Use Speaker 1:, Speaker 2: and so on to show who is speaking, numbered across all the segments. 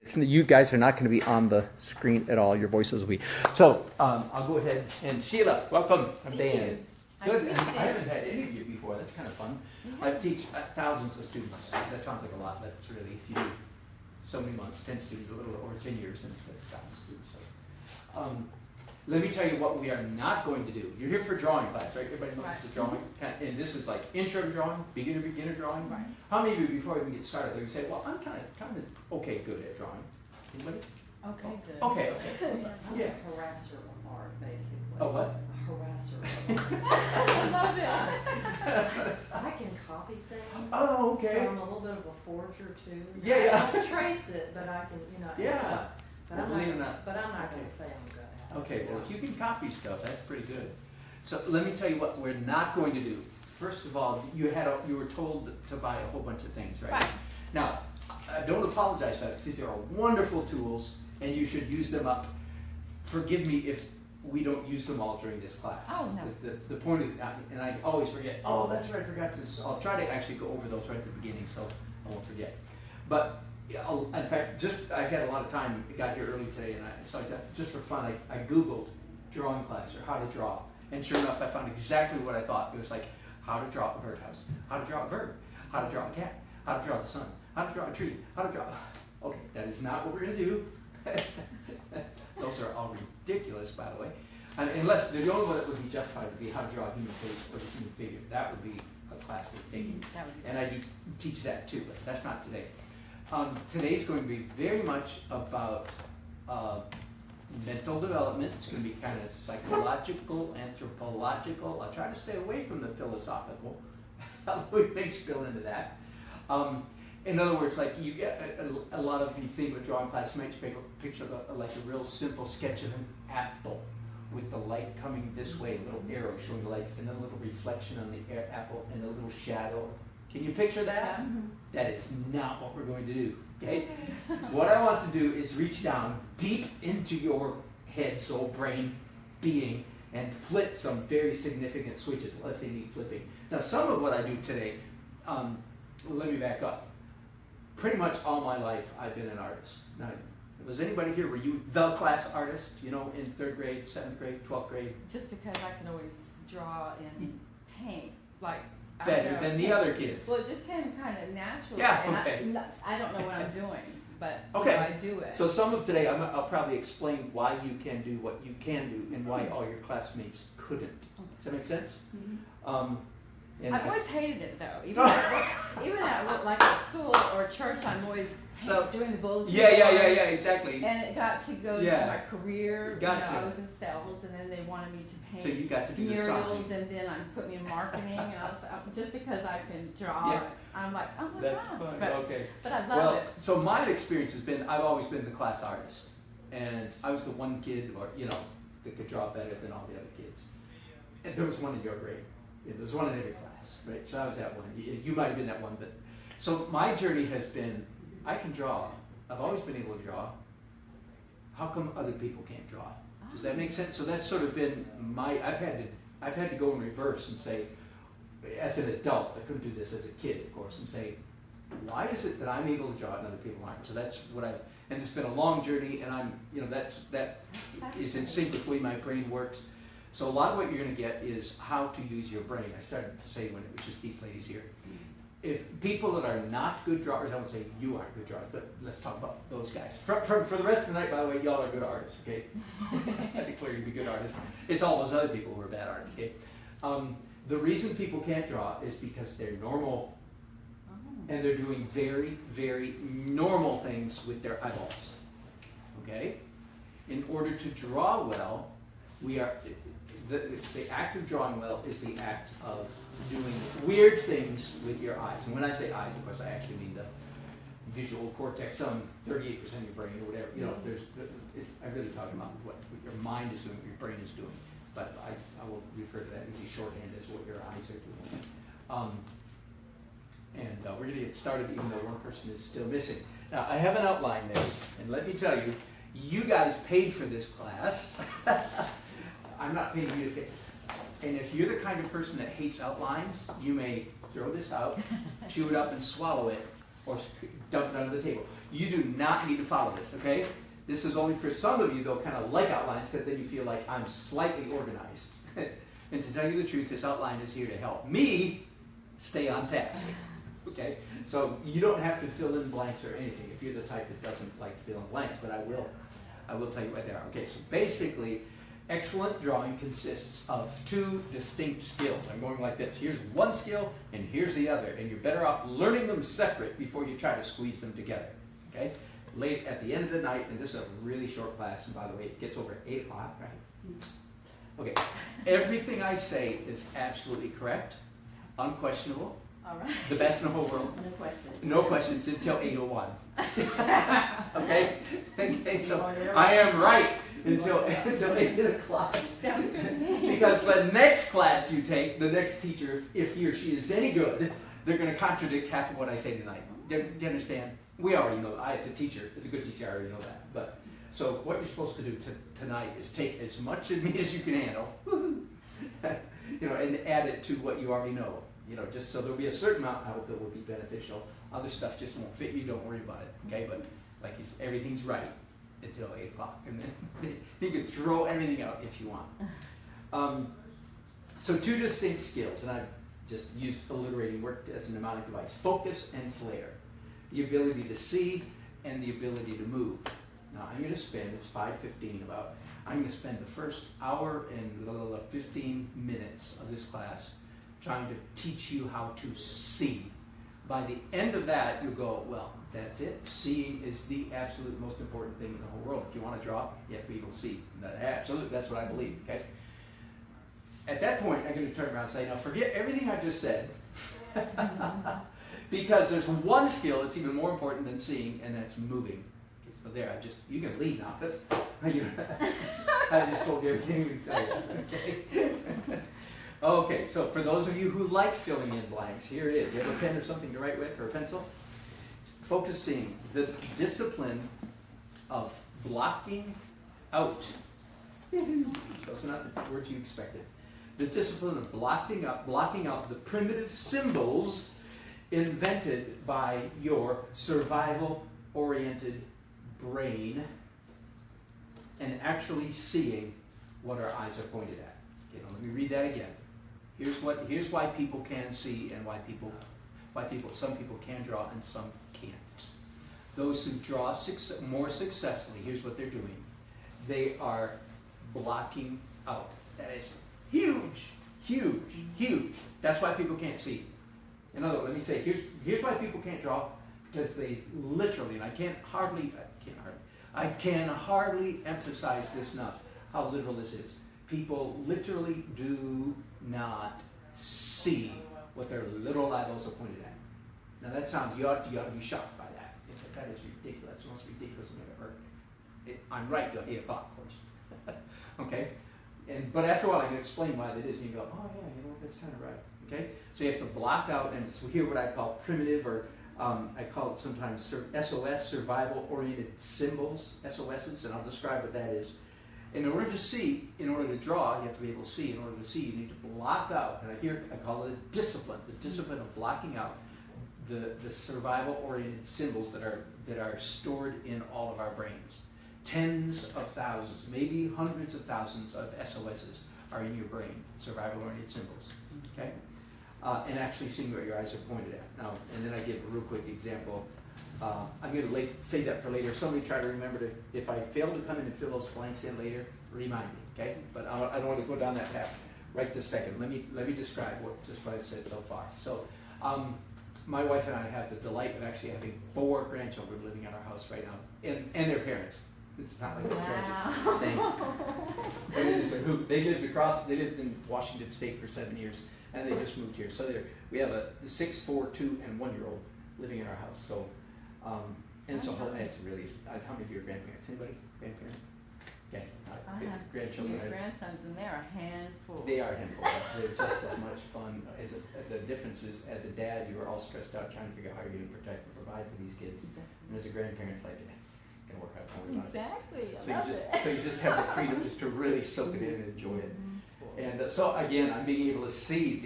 Speaker 1: You guys are not going to be on the screen at all. Your voices will be. So I'll go ahead and Sheila, welcome. I'm Dan. Good. I haven't had any of you before. That's kind of fun. I teach thousands of students. That sounds like a lot, but it's really, if you do so many months, 10 students, a little over 10 years, and that's thousands of students. So, let me tell you what we are not going to do. You're here for drawing class, right? Everybody knows the drawing. And this is like intro to drawing, beginner drawing. Right. How many of you, before we even get started, you say, well, I'm kind of okay, good at drawing. Anybody?
Speaker 2: Okay, good.
Speaker 1: Okay.
Speaker 2: I'm a harasser of art, basically.
Speaker 1: Oh, what?
Speaker 2: A harasser of art. I love it. I can copy things.
Speaker 1: Oh, okay.
Speaker 2: So I'm a little bit of a forger, too.
Speaker 1: Yeah.
Speaker 2: I don't trace it, but I can,
Speaker 1: Yeah.
Speaker 2: But I'm not going to say I'm good at it.
Speaker 1: Okay, well, if you can copy stuff, that's pretty good. So let me tell you what we're not going to do. First of all, you were told to buy a whole bunch of things, right? Now, I don't apologize for that. These are wonderful tools, and you should use them up. Forgive me if we don't use them all during this class.
Speaker 2: Oh, no.
Speaker 1: The point of, and I always forget, oh, that's right, I forgot this. I'll try to actually go over those right at the beginning so I won't forget. But in fact, I've had a lot of time. I got here early today, and just for fun, I Googled drawing class or how to draw. And sure enough, I found exactly what I thought. It was like how to draw a birdhouse, how to draw a bird, how to draw a cat, how to draw the sun, how to draw a tree, how to draw. Okay, that is not what we're going to do. Those are all ridiculous, by the way. And unless the only one that would be justified would be how to draw a human face or a human figure. That would be a class we're taking. And I do teach that too, but that's not today. Today is going to be very much about mental development. It's going to be kind of psychological, anthropological. I'll try to stay away from the philosophical. We may spill into that. In other words, like you get a lot of you think of a drawing class, you might picture like a real simple sketch of an apple with the light coming this way, a little arrow showing the lights, and then a little reflection on the apple and a little shadow. Can you picture that?
Speaker 2: Yeah.
Speaker 1: That is not what we're going to do, okay? What I want to do is reach down deep into your head, soul, brain, being, and flip some very significant switches. Let's say need flipping. Now, some of what I do today, let me back up. Pretty much all my life, I've been an artist. Now, was anybody here, were you the class artist, in 3rd grade, 7th grade, 12th grade?
Speaker 3: Just because I can always draw and paint, like,
Speaker 1: Better than the other kids.
Speaker 3: Well, it just came kind of naturally.
Speaker 1: Yeah, okay.
Speaker 3: And I don't know what I'm doing, but
Speaker 1: okay.
Speaker 3: I do it.
Speaker 1: So some of today, I'll probably explain why you can do what you can do and why all your classmates couldn't. Does that make sense?
Speaker 3: Mm-hmm. I've always hated it though. Even at like at school or church, I'm always doing the bulletin.
Speaker 1: Yeah, exactly.
Speaker 3: And it got to go to my career.
Speaker 1: Gotcha.
Speaker 3: I was in sales, and then they wanted me to paint.
Speaker 1: So you got to do
Speaker 3: murals, and then put me in marketing. And I was just because I can draw, I'm like, oh my
Speaker 1: That's
Speaker 3: god.
Speaker 1: fun.
Speaker 3: But,
Speaker 1: okay.
Speaker 3: But I love it.
Speaker 1: So my experience has been, I've always been the class artist, and I was the one kid, that could draw better than all the other kids. And there was one in your grade. There was one in every class. Right, so I was that one. You might have been that one, but so my journey has been, I can draw. I've always been able to draw. How come other people can't draw? Does that make sense? So that's sort of been I've had to go in reverse and say, as an adult, I couldn't do this as a kid, of course, and say, why is it that I'm able to draw and other people aren't? So that's what and it's been a long journey, and that is in sync with the way my brain works. So a lot of what you're going to get is how to use your brain. I started to say when it was just these ladies here. If people that are not good drawers, I won't say you aren't good drawers, but let's talk about those guys. For the rest of the night, by the way, y'all are good artists, okay? I declare you to be good artists. It's all those other people who are bad artists, okay? The reason people can't draw is because they're normal, and they're doing very, very normal things with their eyeballs, okay? In order to draw well, the act of drawing well is the act of doing weird things with your eyes. And when I say eyes, of course, I actually mean the visual cortex, some 38% of your brain or whatever. I'm really talking about what your mind is doing, what your brain is doing. But I will refer to that usually shorthand as what your eyes are doing. We're going to get started even though one person is still missing. Now, I have an outline there, and let me tell you, you guys paid for this class. I'm not paying you to pay. And if you're the kind of person that hates outlines, you may throw this out, chew it up and swallow it, or dump it under the table. You do not need to follow this, okay? This is only for some of you, though, kind of like outlines, because then you feel like I'm slightly organized. And to tell you the truth, this outline is here to help me stay on task, okay? So you don't have to fill in blanks or anything if you're the type that doesn't like to fill in blanks, but I will tell you what they are. Okay, so basically, excellent drawing consists of two distinct skills. I'm going like this. Here's one skill, and here's the other, and you're better off learning them separate before you try to squeeze them together, okay? Late at the end of the night, and this is a really short class, and by the way, it gets over 8 o'clock, right? Okay, everything I say is absolutely correct, unquestionable,
Speaker 3: All right.
Speaker 1: the best in the whole world.
Speaker 2: No question.
Speaker 1: No questions until 8:01. Okay? Okay, so I am right until 8 o'clock.
Speaker 3: Sounds good to me.
Speaker 1: Because the next class you take, the next teacher, if he or she is any good, they're going to contradict half of what I say tonight. Do you understand? We already know. I, as a teacher, as a good teacher, I already know that. But so what you're supposed to do tonight is take as much of me as you can handle, and add it to what you already know. Just so there'll be a certain amount I hope that will be beneficial. Other stuff just won't fit you. Don't worry about it. Okay, but like you said, everything's right until 8 o'clock, and then you can throw everything out if you want. So two distinct skills, and I've just used alliterating work as a mnemonic device: focus and flair. The ability to see and the ability to move. Now I'm going to spend, it's 5:15 about, I'm going to spend the first hour and 15 minutes of this class trying to teach you how to see. By the end of that, you'll go, well, that's it. Seeing is the absolute most important thing in the whole world. If you want to draw, you have to be able to see. Absolutely, that's what I believe, okay? At that point, I'm going to turn around and say, now forget everything I just said, because there's one skill that's even more important than seeing, and that's moving. Okay, so there, you can leave now. I just told you everything we can tell you, okay? Okay, so for those of you who like filling in blanks, here it is. You have a pen or something to write with, or a pencil? Focusing, the discipline of blocking out. Those are not the words you expected. The discipline of blocking out the primitive symbols invented by your survival-oriented brain and actually seeing what our eyes are pointed at. Okay, now let me read that again. Here's why people can see and why some people can draw and some can't. Those who draw more successfully, here's what they're doing. They are blocking out. That is huge, huge, huge. That's why people can't see. In other words, let me say, here's why people can't draw, because they literally, and I can hardly emphasize this enough, how literal this is. People literally do not see what their little eyeballs are pointed at. Now that sounds, you ought to be shocked by that. That is ridiculous. That's the most ridiculous thing I've ever heard. I'm right till 8 o'clock, of course. Okay? But after a while, I can explain why that is, and you go, oh yeah, that's kind of right. Okay? So you have to block out, and so here what I call primitive, or I call it sometimes SOS, survival-oriented symbols, SOSs, and I'll describe what that is. In order to see, in order to draw, you have to be able to see. In order to see, you need to block out, and I call it a discipline, the discipline of blocking out the survival-oriented symbols that are stored in all of our brains. Tens of thousands, maybe hundreds of thousands of SOSs are in your brain, survival-oriented symbols. Okay? And actually seeing what your eyes are pointed at. Now, and then I give a real quick example. I'm going to save that for later. Somebody try to remember to, if I fail to come in and fill those blanks in later, remind me, okay? But I don't want to go down that path right this second. Let me describe what I've said so far. So, my wife and I have the delight of actually having 4 grandchildren living in our house right now, and their parents. It's not like a tragic thing. But it is a hoot. They lived in Washington State for 7 years, and they just moved here. So we have a 6, 4, 2, and 1-year-old living in our house. So, and so it's really, how many of your grandparents? Anybody? Grandparents? Okay.
Speaker 3: I have
Speaker 1: grandchildren.
Speaker 3: 2 grandsons, and they're a handful.
Speaker 1: They are a handful. They're just as much fun. The difference is, as a dad, you are all stressed out trying to figure out how you're going to protect and provide for these kids.
Speaker 3: Exactly.
Speaker 1: And as a grandparent, it's like, it's going to work out. Don't worry about
Speaker 3: Exactly.
Speaker 1: it. So you just have the freedom just to really soak it in and enjoy it. And so again, I'm being able to see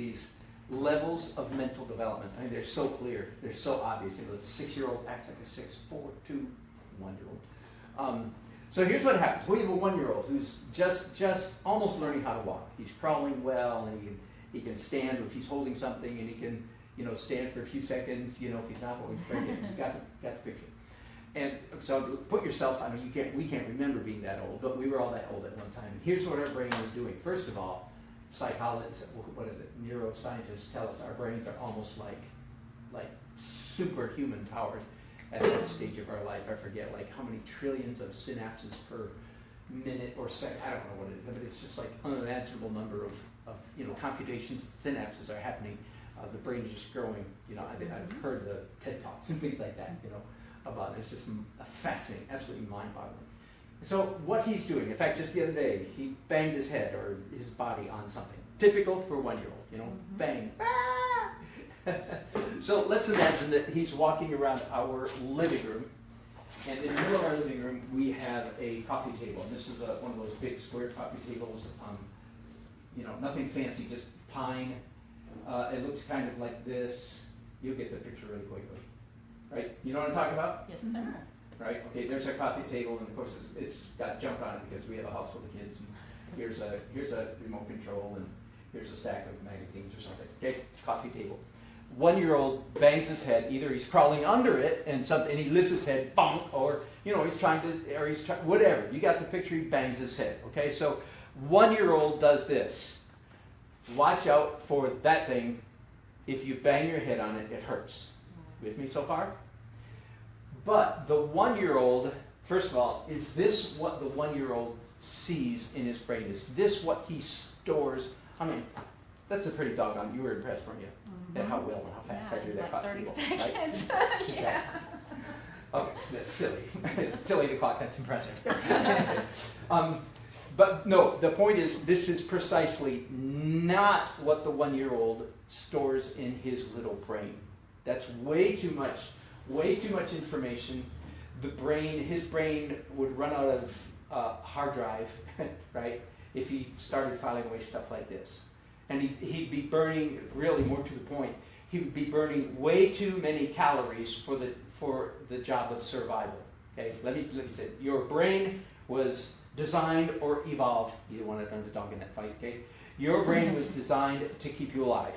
Speaker 1: levels of mental development. I mean, they're so clear. They're so obvious. You know, the 6-year-old acts like a 6, 4, 2, 1-year-old. So here's what happens. We have a 1-year-old who's just almost learning how to walk. He's crawling well, and he can stand if he's holding something, and he can, you know, stand for a few seconds, you know, if he's not holding something. You got the picture. And so put yourself, I mean, we can't remember being that old, but we were all that old at one time. And here's what our brain was doing. First of all, psychologists, neuroscientists tell us our brains are almost like superhuman powered at that stage of our life. I forget like how many trillions of synapses per minute or second. I don't know what it is, but it's just like unimaginable number of you know, computations, synapses are happening. The brain is just growing. You know, I've heard the TED Talks and things like that, you know, about it. It's just fascinating, absolutely mind-boggling. So what he's doing, in fact, just the other day, he banged his head or his body on something. Typical for a 1-year-old, you know, bang. Ah! So let's imagine that he's walking around our living room, and in the middle of our living room, we have a coffee table. And this is one of those big square coffee tables, you know, nothing fancy, just pine. It looks kind of like this. You'll get the picture really quickly. Right? You know what I'm talking about?
Speaker 3: Yes, sir.
Speaker 1: Right? Okay, there's our coffee table, and of course it's got junk on it because we have a house full of kids. And here's a remote control, and here's a stack of magazines or something. Okay, coffee table. 1-year-old bangs his head. Either he's crawling under it and he lifts his head, bonk, or you know he's trying whatever. You got the picture. He bangs his head. Okay, so 1-year-old does this. Watch out for that thing. If you bang your head on it, it hurts. With me so far? But the 1-year-old, first of all, is this what the 1-year-old sees in his brain? Is this what he stores? I mean, that's a pretty doggone, you were impressed, weren't you? At how well and how fast I drew that
Speaker 3: like
Speaker 1: coffee
Speaker 3: 30
Speaker 1: table.
Speaker 3: seconds.
Speaker 1: Right?
Speaker 3: Yeah.
Speaker 1: Okay, that's silly. Tilly the clock, that's impressive. But no, the point is, this is precisely not what the 1-year-old stores in his little brain. That's way too much information. His brain would run out of hard drive, right, if he started filing away stuff like this. And he'd be burning, really more to the point, he would be burning way too many calories for the job of survival. Okay, let me say, your brain was designed or evolved, either one of them, the dog in that fight, okay? Your brain was designed to keep you alive,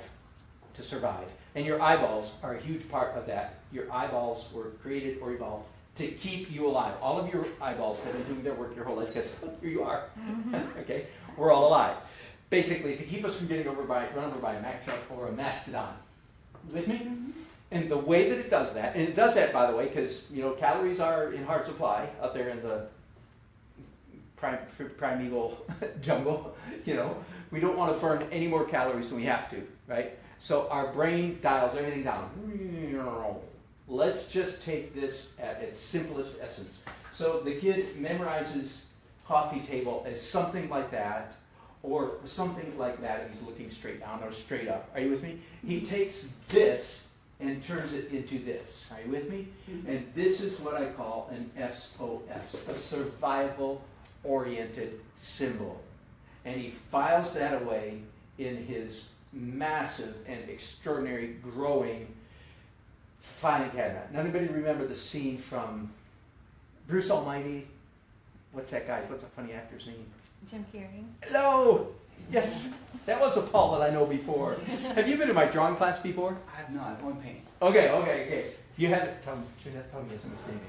Speaker 1: to survive. And your eyeballs are a huge part of that. Your eyeballs were created or evolved to keep you alive. All of your eyeballs have been doing their work your whole life because here you are. Okay? We're all alive. Basically, to keep us from getting run over by a Mack truck or a mastodon. You with me? And the way that it does that, and it does that, by the way, because you know calories are in hard supply out there in the primeval jungle. You know, we don't want to burn any more calories than we have to, right? So our brain dials everything down. Let's just take this at its simplest essence. So the kid memorizes coffee table as something like that, or something like that if he's looking straight down or straight up. Are you with me? He takes this and turns it into this. Are you with me? And this is what I call an SOS, a survival-oriented symbol. And he files that away in his massive and extraordinary growing filing cabinet. Now, anybody remember the scene from Bruce Almighty? What's that guy's? What's a funny actor's name?
Speaker 3: Jim Carrey.
Speaker 1: Hello! Yes, that was a Paul that I know before. Have you been to my drawing class before?
Speaker 4: I have not. One paint.
Speaker 1: Okay. You haven't. Tell me it's a mistake.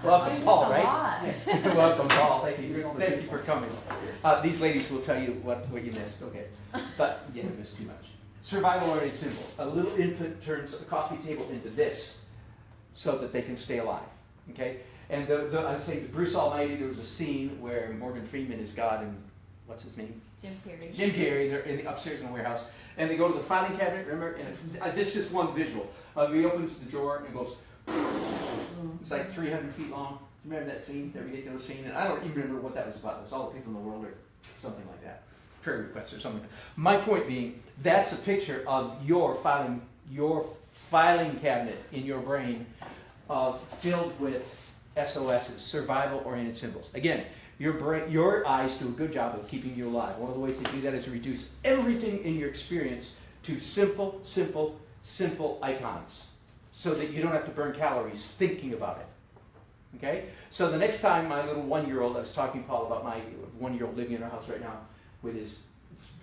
Speaker 1: Welcome, Paul, right? Welcome, Paul. Thank you for coming. These ladies will tell you what you missed. Okay, but you didn't miss too much. Survival-oriented symbol. A little infant turns a coffee table into this, so that they can stay alive. Okay, and I'd say the Bruce Almighty. There was a scene where Morgan Freeman is God and what's his name?
Speaker 3: Jim Carrey.
Speaker 1: They're in the upstairs in the warehouse, and they go to the filing cabinet. Remember, and this is just one visual. He opens the drawer and it goes. It's like 300 feet long. Remember that scene, that ridiculous scene? And I don't even remember what that was about. It was all the people in the world, or something like that. Prayer requests or something. My point being, that's a picture of your filing cabinet in your brain, filled with SOSs, survival-oriented symbols. Again, Your eyes do a good job of keeping you alive. One of the ways they do that is to reduce everything in your experience to simple, simple, simple icons, so that you don't have to burn calories thinking about it. Okay? So the next time my little 1-year-old, I was talking to Paul about my 1-year-old living in our house right now with his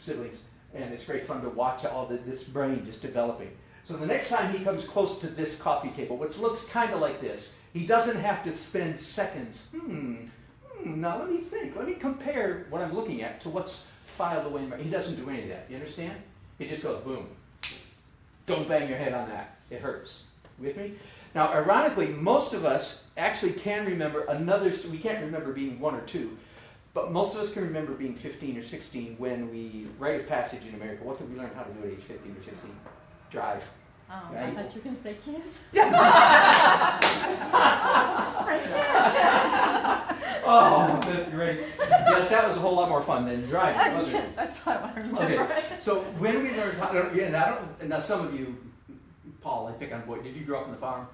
Speaker 1: siblings, and it's great fun to watch all this brain just developing. So the next time he comes close to this coffee table, which looks kind of like this, he doesn't have to spend seconds. Now let me think. Let me compare what I'm looking at to what's filed away in my... He doesn't do any of that. You understand? He just goes, boom. Don't bang your head on that. It hurts. With me? Now, ironically, most of us actually can remember we can't remember being 1 or 2, but most of us can remember being 15 or 16 when we write a passage in America. What did we learn how to do at age 15 or 16? Drive.
Speaker 3: Oh,
Speaker 1: right?
Speaker 3: I thought you were going to say kiss.
Speaker 1: Oh, that's great. Yes, that was a whole lot more fun than driving, wasn't it?
Speaker 3: That's probably what I remember.
Speaker 1: Okay, so when we learned how to, now some of you, Paul, I pick on boy, did you grow up on the farm?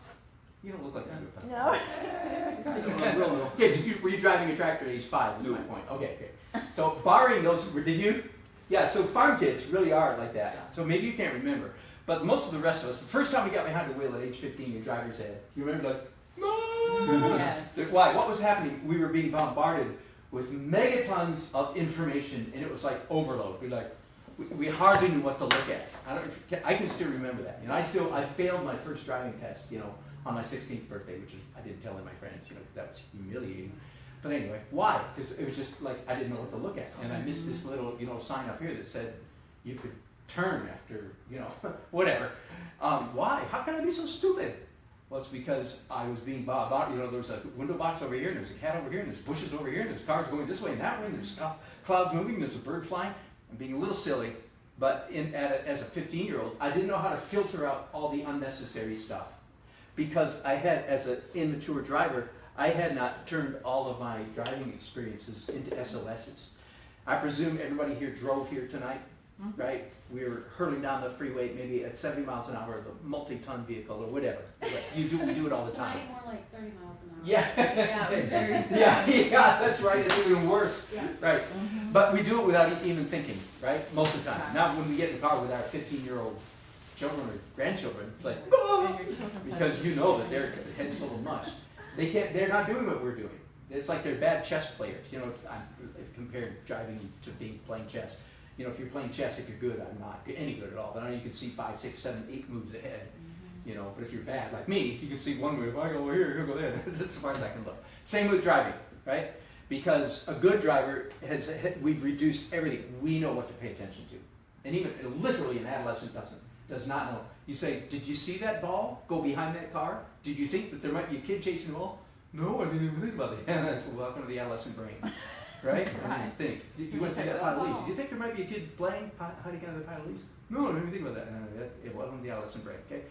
Speaker 1: You don't look like you grew up on the farm.
Speaker 2: No.
Speaker 1: Okay, were you driving a tractor at age 5 is my point. Okay. So barring those, did you? Yeah, so farm kids really are like that. So maybe you can't remember. But most of the rest of us, the first time we got behind the wheel at age 15 in driver's ed, you remember like, no!
Speaker 3: Yeah.
Speaker 1: Why? What was happening? We were being bombarded with megatons of information, and it was like overload. We hardly knew what to look at. I can still remember that. I failed my first driving test, on my 16th birthday, which is, I didn't tell my friends, because that was humiliating. But anyway, why? Because it was just like I didn't know what to look at, and I missed this little, sign up here that said you could turn after, whatever. Why? How can I be so stupid? Well, it's because I was being bombarded. There was a window box over here, and there's a cat over here, and there's bushes over here, and there's cars going this way and that way, and there's clouds moving, there's a bird flying. I'm being a little silly, but as a 15-year-old, I didn't know how to filter out all the unnecessary stuff. Because I had, as an immature driver, I had not turned all of my driving experiences into SOSs. I presume everybody here drove here tonight, right? We were hurtling down the freeway maybe at 70 miles an hour, the multi-ton vehicle or whatever. We do it all the time.
Speaker 4: More like 30 miles an hour.
Speaker 1: Yeah. Yeah, that's right. It's even worse. Yeah. Right. Mm-hmm. But we do it without even thinking, right? Most of the time. Now when we get in the car with our 15-year-old children or grandchildren, it's like, oh! Because that their head's full of mush. They're not doing what we're doing. It's like they're bad chess players. If compared driving to playing chess. If you're playing chess, if you're good, I'm not any good at all. But I know you can see 5, 6, 7, 8 moves ahead. But if you're bad, like me, you can see one move. I go over here, he'll go there. That's as far as I can look. Same with driving, right? Because a good driver we've reduced everything. We know what to pay attention to. And even literally an adolescent does not know. You say, did you see that ball go behind that car? Did you think that there might be a kid chasing the ball? No, I didn't even think about it. That's welcome to the adolescent brain. Right? I didn't think. You went through that pile of leaves. Did you think there might be a kid playing, hiding under the pile of leaves? No, I didn't even think about that. No, it wasn't the adolescent brain, okay?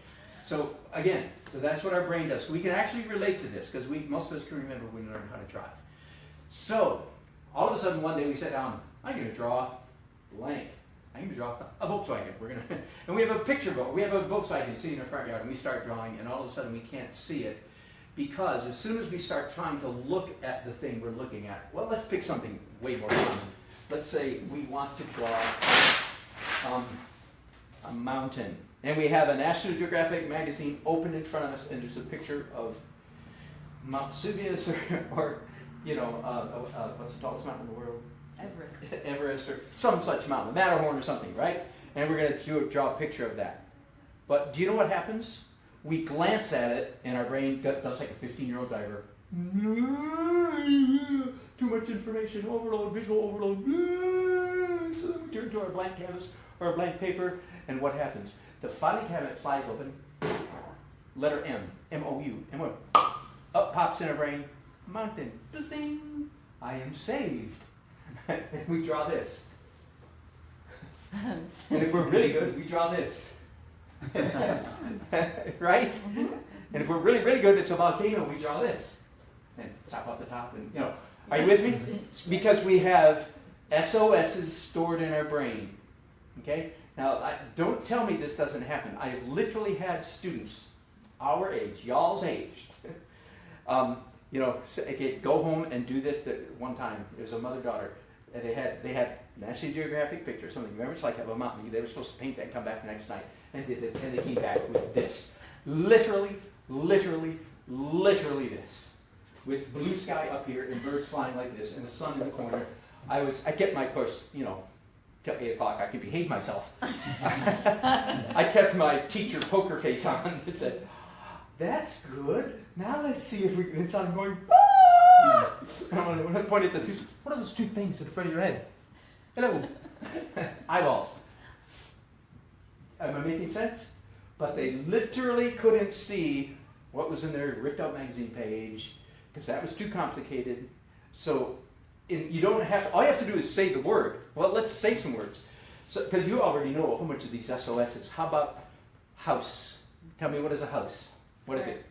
Speaker 1: So, again, that's what our brain does. So we can actually relate to this, because most of us can remember when we learned how to drive. So, all of a sudden one day we sat down, I'm going to draw blank. I'm going to draw a Volkswagen. And we have a picture book. We have a Volkswagen sitting in our front yard, and we start drawing, and all of a sudden we can't see it, because as soon as we start trying to look at the thing we're looking at, well, let's pick something way more fun. Let's say we want to draw a mountain. And we have a National Geographic magazine open in front of us, and there's a picture of Mount Vesuvius, or what's the tallest mountain in the world? Everest, or some such mountain, Matterhorn or something, right? And we're going to draw a picture of that. But do you know what happens? We glance at it, and our brain does like a 15-year-old driver. Too much information, overload, visual overload. So then we turn to our blank canvas or our blank paper, and what happens? The filing cabinet flies open, letter M, M-O-U, M-O. Up pops in our brain, mountain, zing, I am saved. And we draw this. And if we're really good, we draw this. Right? Mm-hmm. And if we're really, really good, it's a volcano, we draw this. And chop off the top, and Are you with me? Because we have SOSs stored in our brain. Okay? Now, don't tell me this doesn't happen. I have literally had students, our age, y'all's age, okay, go home and do this. One time, there was a mother-daughter, and they had National Geographic picture, something. Remember, it's like a mountain. They were supposed to paint that and come back the next night, and did it, and they came back with this. Literally this. With blue sky up here and birds flying like this and the sun in the corner. I kept my course, till 8 o'clock. I could behave myself. I kept my teacher poker face on and said, "That's good. Now let's see if we can." And so I'm going, "Ah!" When I pointed at the two, what are those two things in the front of your head? Hello. Eyeballs. Am I making sense? But they literally couldn't see what was in their ripped out magazine page because that was too complicated. So you don't have to, all you have to do is say the word. Well, let's say some words. Because you already know a whole bunch of these SOSs. How about house? Tell me, what is a house? What is it?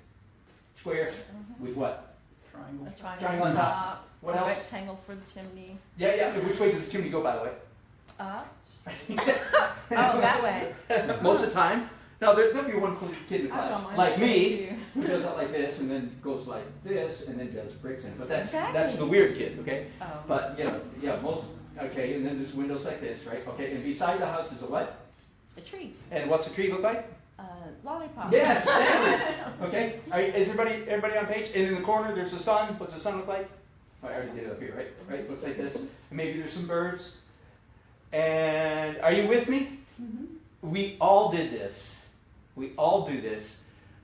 Speaker 1: Square with what?
Speaker 4: Triangle.
Speaker 3: A
Speaker 1: Triangle on top. What else?
Speaker 3: Rectangle for the chimney.
Speaker 1: Yeah. Which way does the chimney go, by the way?
Speaker 3: Up. Oh, that way.
Speaker 1: Most of the time. Now, there'll be one kid in the
Speaker 3: I don't
Speaker 1: class,
Speaker 3: mind
Speaker 1: like
Speaker 3: that
Speaker 1: me,
Speaker 3: too.
Speaker 1: who does it like this, and then goes like this, and then does breaks in. But that's
Speaker 3: Exactly.
Speaker 1: the weird kid, okay?
Speaker 3: Oh.
Speaker 1: But, okay, and then there's windows like this, right? Okay, and beside the house is a what?
Speaker 3: A tree.
Speaker 1: And what's a tree look like?
Speaker 3: Lollipop.
Speaker 1: Yes, exactly. Okay, is everybody on page? And in the corner, there's the sun. What's the sun look like? Oh, I already did it up here, right? Right, looks like this. And maybe there's some birds. And are you with me?
Speaker 3: Mm-hmm.
Speaker 1: We all did this. We all do this.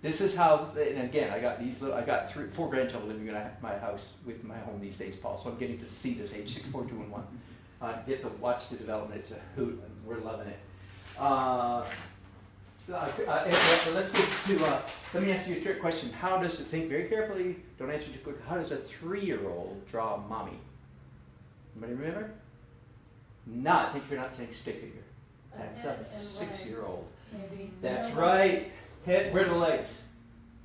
Speaker 1: This is how, and again, I got 4 grandchildren living in my house with my home these days, Paul. So I'm getting to see this age 6, 4, 2, and 1. Get to watch the development. It's a hoot, and we're loving it. Let's get to. Let me ask you a trick question. How does it think very carefully? Don't answer too quick. How does a 3-year-old draw mommy? Anybody remember? Not. Think you're not saying stick figure. That's a 6-year-old.
Speaker 2: Maybe.
Speaker 1: That's right. Head. Where are the legs?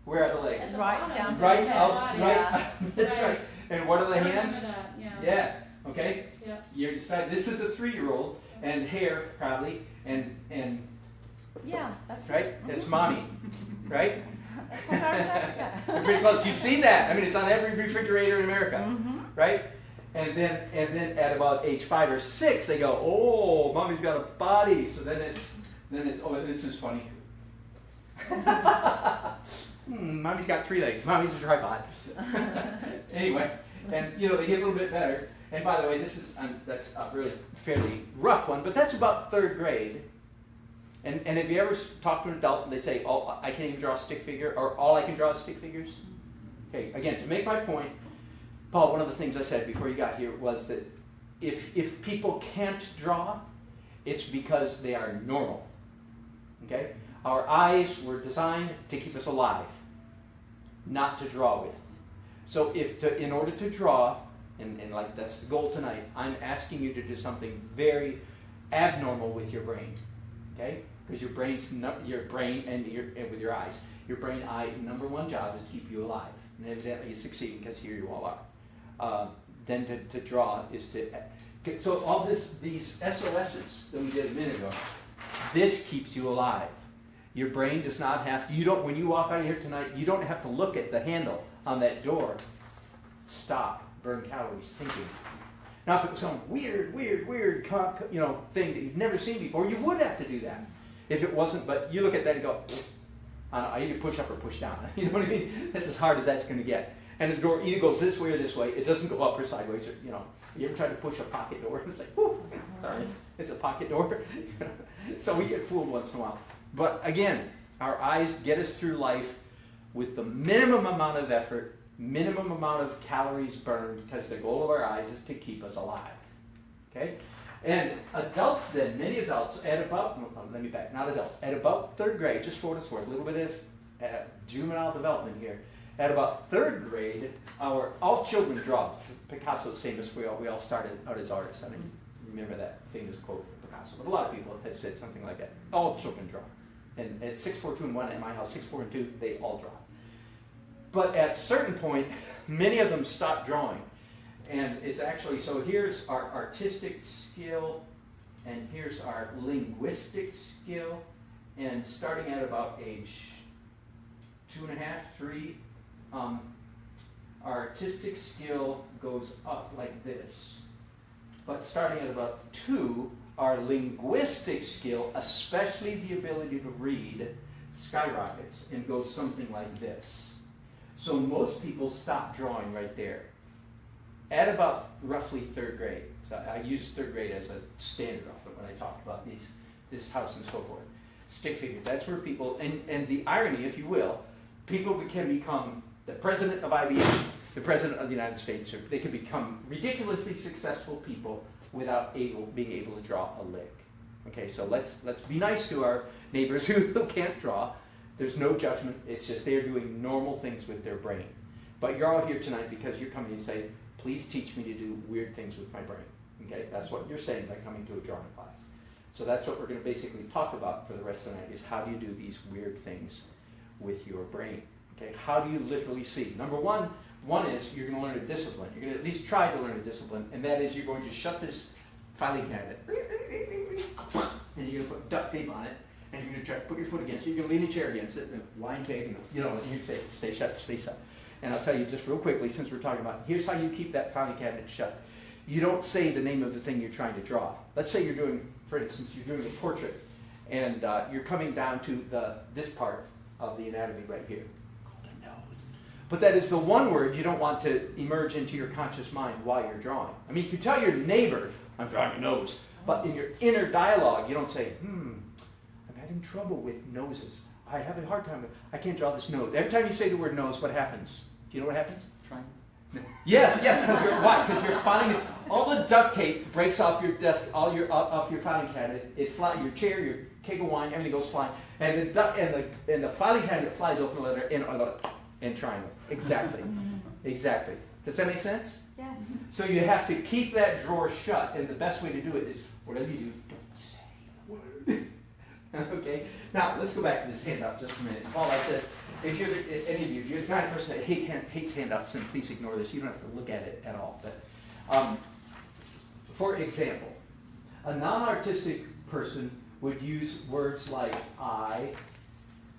Speaker 1: Where are the legs?
Speaker 3: Right down to
Speaker 1: Right
Speaker 3: the head.
Speaker 1: out.
Speaker 3: Yeah.
Speaker 1: Right. That's right. And what are the hands?
Speaker 2: Yeah.
Speaker 1: Yeah. Okay.
Speaker 2: Yeah.
Speaker 1: You're deciding. This is a 3-year-old, and hair probably, and
Speaker 3: Yeah, that's
Speaker 1: right. That's mommy, right?
Speaker 3: That's my daughter Jessica.
Speaker 1: You're pretty close. You've seen that. I mean, it's on every refrigerator in America,
Speaker 3: Mm-hmm.
Speaker 1: right? And then at about age 5 or 6, they go, "Oh, mommy's got a body." So then it's oh, this is funny. Mommy's got 3 legs. Mommy's a tripod. Anyway, and they get a little bit better. And by the way, that's a really fairly rough one, but that's about 3rd grade. And have you ever talked to an adult and they say, "Oh, I can't even draw a stick figure," or "All I can draw is stick figures"? Okay, again, to make my point, Paul, one of the things I said before you got here was that if people can't draw, it's because they are normal. Okay? Our eyes were designed to keep us alive, not to draw with. So in order to draw, and like that's the goal tonight, I'm asking you to do something very abnormal with your brain. Okay? Because your brain and with your eyes, your brain eye number 1 job is to keep you alive. And evidently you succeed because here you all are. Then to draw is to. So all these SOSs that we did a minute ago, this keeps you alive. Your brain does not have to. When you walk out of here tonight, you don't have to look at the handle on that door. Stop, burn calories, thinking. Now, if it was some weird thing that you've never seen before, you would have to do that. If it wasn't, but you look at that and go, I either push up or push down. You know what I mean? That's as hard as that's going to get. And the door either goes this way or this way. It doesn't go up or sideways. Or, you ever tried to push a pocket door? It's like, whoo, sorry, it's a pocket door. So we get fooled once in a while. But again, our eyes get us through life with the minimum amount of effort, minimum amount of calories burned, because the goal of our eyes is to keep us alive. Okay? And adults then, many adults, at about 3rd grade, just for what it's worth, a little bit of juvenile development here. At about 3rd grade, all children draw. Picasso's famous, we all started out as artists. I mean, remember that famous quote from Picasso. But a lot of people have said something like that. All children draw. And at 6, 4, 2, and 1 at my house, 6, 4, and 2, they all draw. But at a certain point, many of them stop drawing. And it's actually, so here's our artistic skill, and here's our linguistic skill. And starting at about age 2.5, 3, our artistic skill goes up like this. But starting at about 2, our linguistic skill, especially the ability to read, skyrockets and goes something like this. So most people stop drawing right there at about roughly 3rd grade. So I use 3rd grade as a standard often when I talk about this house and so forth. Stick figures, that's where people, and the irony, if you will, people can become the president of IBM, the president of the United States, or they can become ridiculously successful people without being able to draw a lick. Okay, so let's be nice to our neighbors who can't draw. There's no judgment. It's just they're doing normal things with their brain. But you're all here tonight because you're coming and say, please teach me to do weird things with my brain. Okay, that's what you're saying by coming to a drawing class. So that's what we're going to basically talk about for the rest of the night, is how do you do these weird things with your brain. Okay, how do you literally see? Number one is you're going to learn a discipline. You're going to at least try to learn a discipline, and that is you're going to shut this filing cabinet, and you're going to put duct tape on it, and you're going to try to put your foot against it. You're going to lean a chair against it, and line peg, and you say, stay shut, stay shut. And I'll tell you just real quickly, since we're talking about, here's how you keep that filing cabinet shut. You don't say the name of the thing you're trying to draw. Let's say you're doing, for instance, you're doing a portrait, and you're coming down to this part of the anatomy right here, called the nose. But that is the one word you don't want to emerge into your conscious mind while you're drawing. I mean, you can tell your neighbor, I'm drawing a nose, but in your inner dialogue, you don't say, I'm having trouble with noses. I have a hard time, I can't draw this nose. Every time you say the word nose, what happens? Do you know what happens? Yes. Why? Because you're filing it. All the duct tape breaks off your desk, off your filing cabinet. It flies. Your chair, your keg of wine, everything goes flying, and the filing cabinet flies open the letter and triangle. Exactly. Exactly. Does that make sense?
Speaker 3: Yes.
Speaker 1: So you have to keep that drawer shut, and the best way to do it is whatever you do, don't say the word. Okay. Now let's go back to this handout just a minute. Paul, I said, if you're if you're the kind of person that hates handouts, then please ignore this. You don't have to look at it at all. But for example, a non-artistic person would use words like eye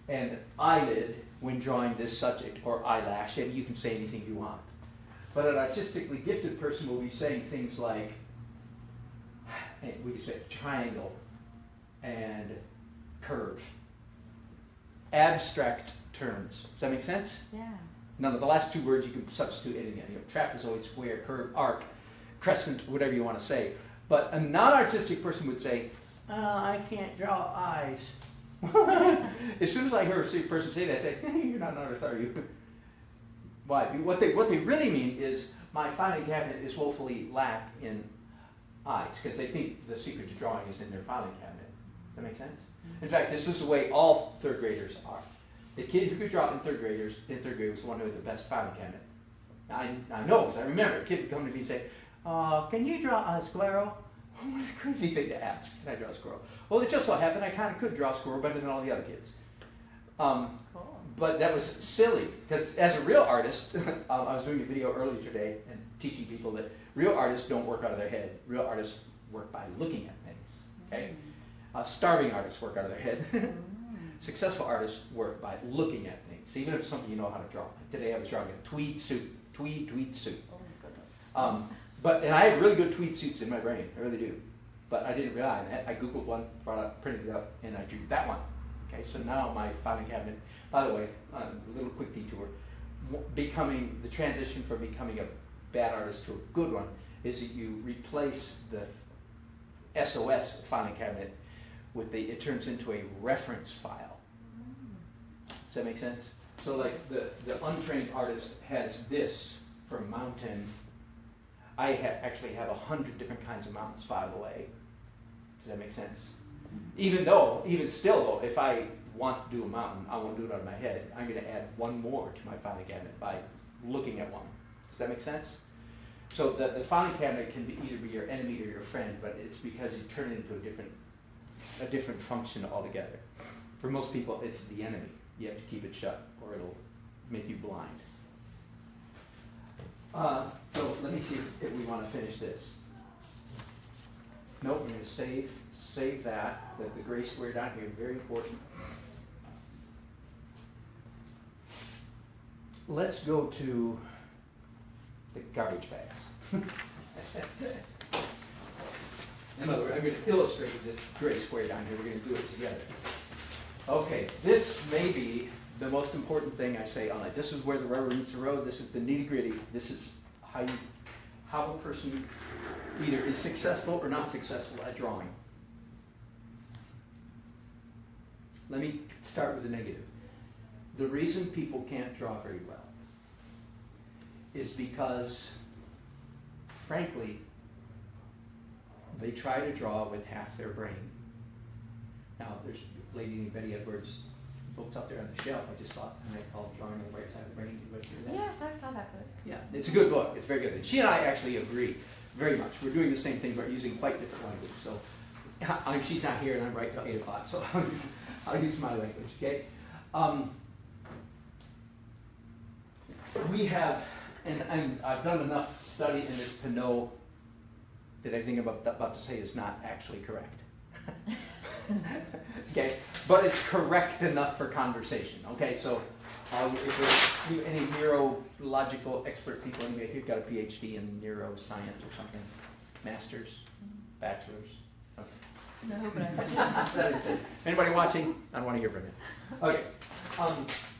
Speaker 1: and eyelid when drawing this subject, or eyelash, and you can say anything you want. But an artistically gifted person will be saying things like, we could say triangle and curve. Abstract terms. Does that make sense?
Speaker 3: Yeah.
Speaker 1: None of the last 2 words you can substitute anything. Trapezoid, square, curve, arc, crescent, whatever you want to say. But a non-artistic person would say, I can't draw eyes. As soon as I hear a person say that, I say, you're not an artist, are you? Why? What they really mean is, my filing cabinet is woefully lack in eyes, because they think the secret to drawing is in their filing cabinet. Does that make sense? In fact, this is the way all 3rd graders are. The kid who could draw in 3rd grade was the one who had the best filing cabinet. Now, I know, because I remember a kid would come to me and say, can you draw a squirrel? What a crazy thing to ask. Can I draw a squirrel? Well, it just so happened I kind of could draw a squirrel better than all the other kids.
Speaker 3: Cool.
Speaker 1: But that was silly, because as a real artist, I was doing a video earlier today and teaching people that real artists don't work out of their head. Real artists work by looking at things. Okay? Starving artists work out of their head. Successful artists work by looking at things, even if it's something you know how to draw. Today I was drawing a tweed suit. Tweed suit.
Speaker 3: Oh,
Speaker 1: And I have really good tweed suits in my brain. I really do. But I didn't realize that. I Googled one, printed it up, and I drew that one. Okay, so now my filing cabinet, by the way, a little quick detour, the transition from becoming a bad artist to a good one is that you replace the SOS filing cabinet with it turns into a reference file. Does that make sense? So like the untrained artist has this for mountain. I actually have 100 different kinds of mountains filed away. Does that make sense? Even still though, if I want to do a mountain, I won't do it out of my head. I'm going to add one more to my filing cabinet by looking at one. Does that make sense? So the filing cabinet can either be your enemy or your friend, but it's because you turn it into a different function altogether. For most people, it's the enemy. You have to keep it shut, or it'll make you blind. So let me see if we want to finish this. Nope, we're going to save that. The gray square down here, very important. Let's go to garbage bags. In other words, I'm going to illustrate with this gray square down here. We're going to do it together. Okay, this may be the most important thing I say on it. This is where the rubber meets the road. This is the nitty-gritty. This is how a person either is successful or not successful at drawing. Let me start with the negative. The reason people can't draw very well is because, frankly, they try to draw with half their brain. Now, there's a lady named Betty Edwards' books up there on the shelf. I just thought I might call Drawing on the Right Side of the Brain. You read through that?
Speaker 3: Yes, I saw that book.
Speaker 1: Yeah, it's a good book. It's very good. And she and I actually agree very much. We're doing the same thing, but using quite different language. So she's not here, and I'm right till 8 o'clock, so I'll use my language, okay? We have, and I've done enough study in this to know that everything I'm about to say is not actually correct. Okay, but it's correct enough for conversation. Okay, so if there's any neurological expert people, anyway, if you've got a PhD in neuroscience or something, master's, bachelor's. Okay.
Speaker 3: No, but I did.
Speaker 1: Anybody watching? I don't want to hear from you. Okay,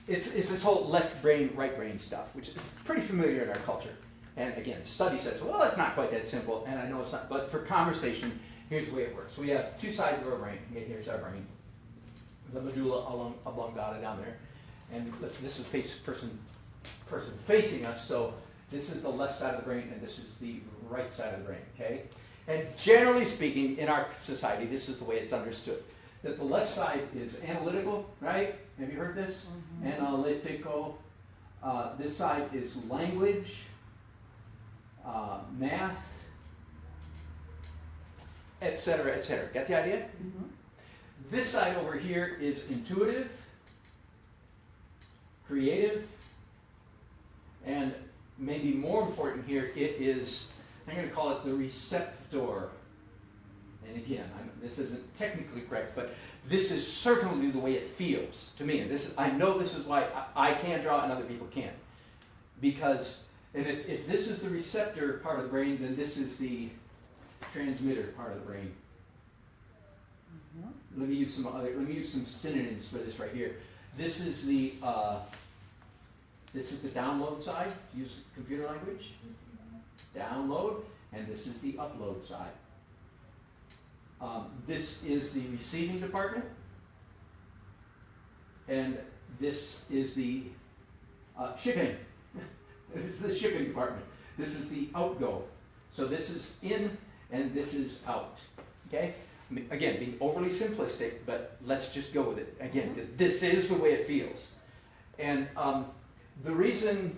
Speaker 1: it's this whole left brain, right brain stuff, which is pretty familiar in our culture. And again, the study says, well, it's not quite that simple, and I know it's not, but for conversation, here's the way it works. We have two sides of our brain. Okay, here's our brain. The medulla oblongata down there. And this is person facing us, so this is the left side of the brain, and this is the right side of the brain, okay? And generally speaking, in our society, this is the way it's understood. That the left side is analytical, right? Have you heard this? Mm-hmm. Analytical. This side is language, math, etc., etc. Get the idea? Mm-hmm. This side over here is intuitive, creative, and maybe more important here, it is, I'm going to call it the receptor. And again, this isn't technically correct, but this is certainly the way it feels to me. And I know this is why I can draw and other people can't. Because, and if this is the receptor part of the brain, then this is the transmitter part of the brain. Mm-hmm. Let me use some synonyms for this right here. This is the download side, to use computer language. Download, and this is the upload side. This is the receiving department, and this is the shipping. This is the shipping department. This is the outgo. So this is in, and this is out. Okay? Again, being overly simplistic, but let's just go with it. Again, this is the way it feels. And the reason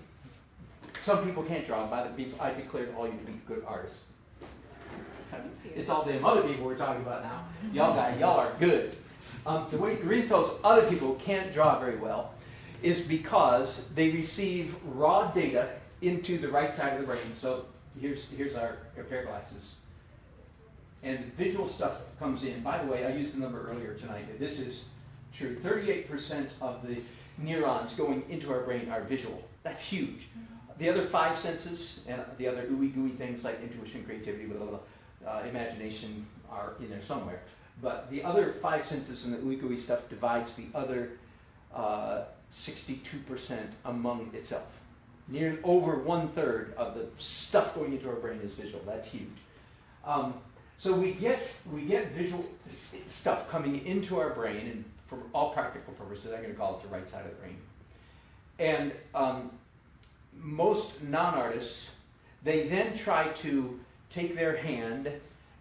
Speaker 1: some people can't draw, by the people, I declared all you to be good artists. It's all them other people we're talking about now. Y'all are good. The reason those other people can't draw very well is because they receive raw data into the right side of the brain. So here's our pair of glasses. And visual stuff comes in. By the way, I used the number earlier tonight. This is true. 38% of the neurons going into our brain are visual. That's huge. The other 5 senses and the other ooey gooey things like intuition, creativity, blah, blah, blah, imagination are in there somewhere. But the other 5 senses and the ooey gooey stuff divides the other 62% among itself. Over 1/3 of the stuff going into our brain is visual. That's huge. So we get visual stuff coming into our brain, and for all practical purposes, I'm going to call it the right side of the brain. And most non-artists, they then try to take their hand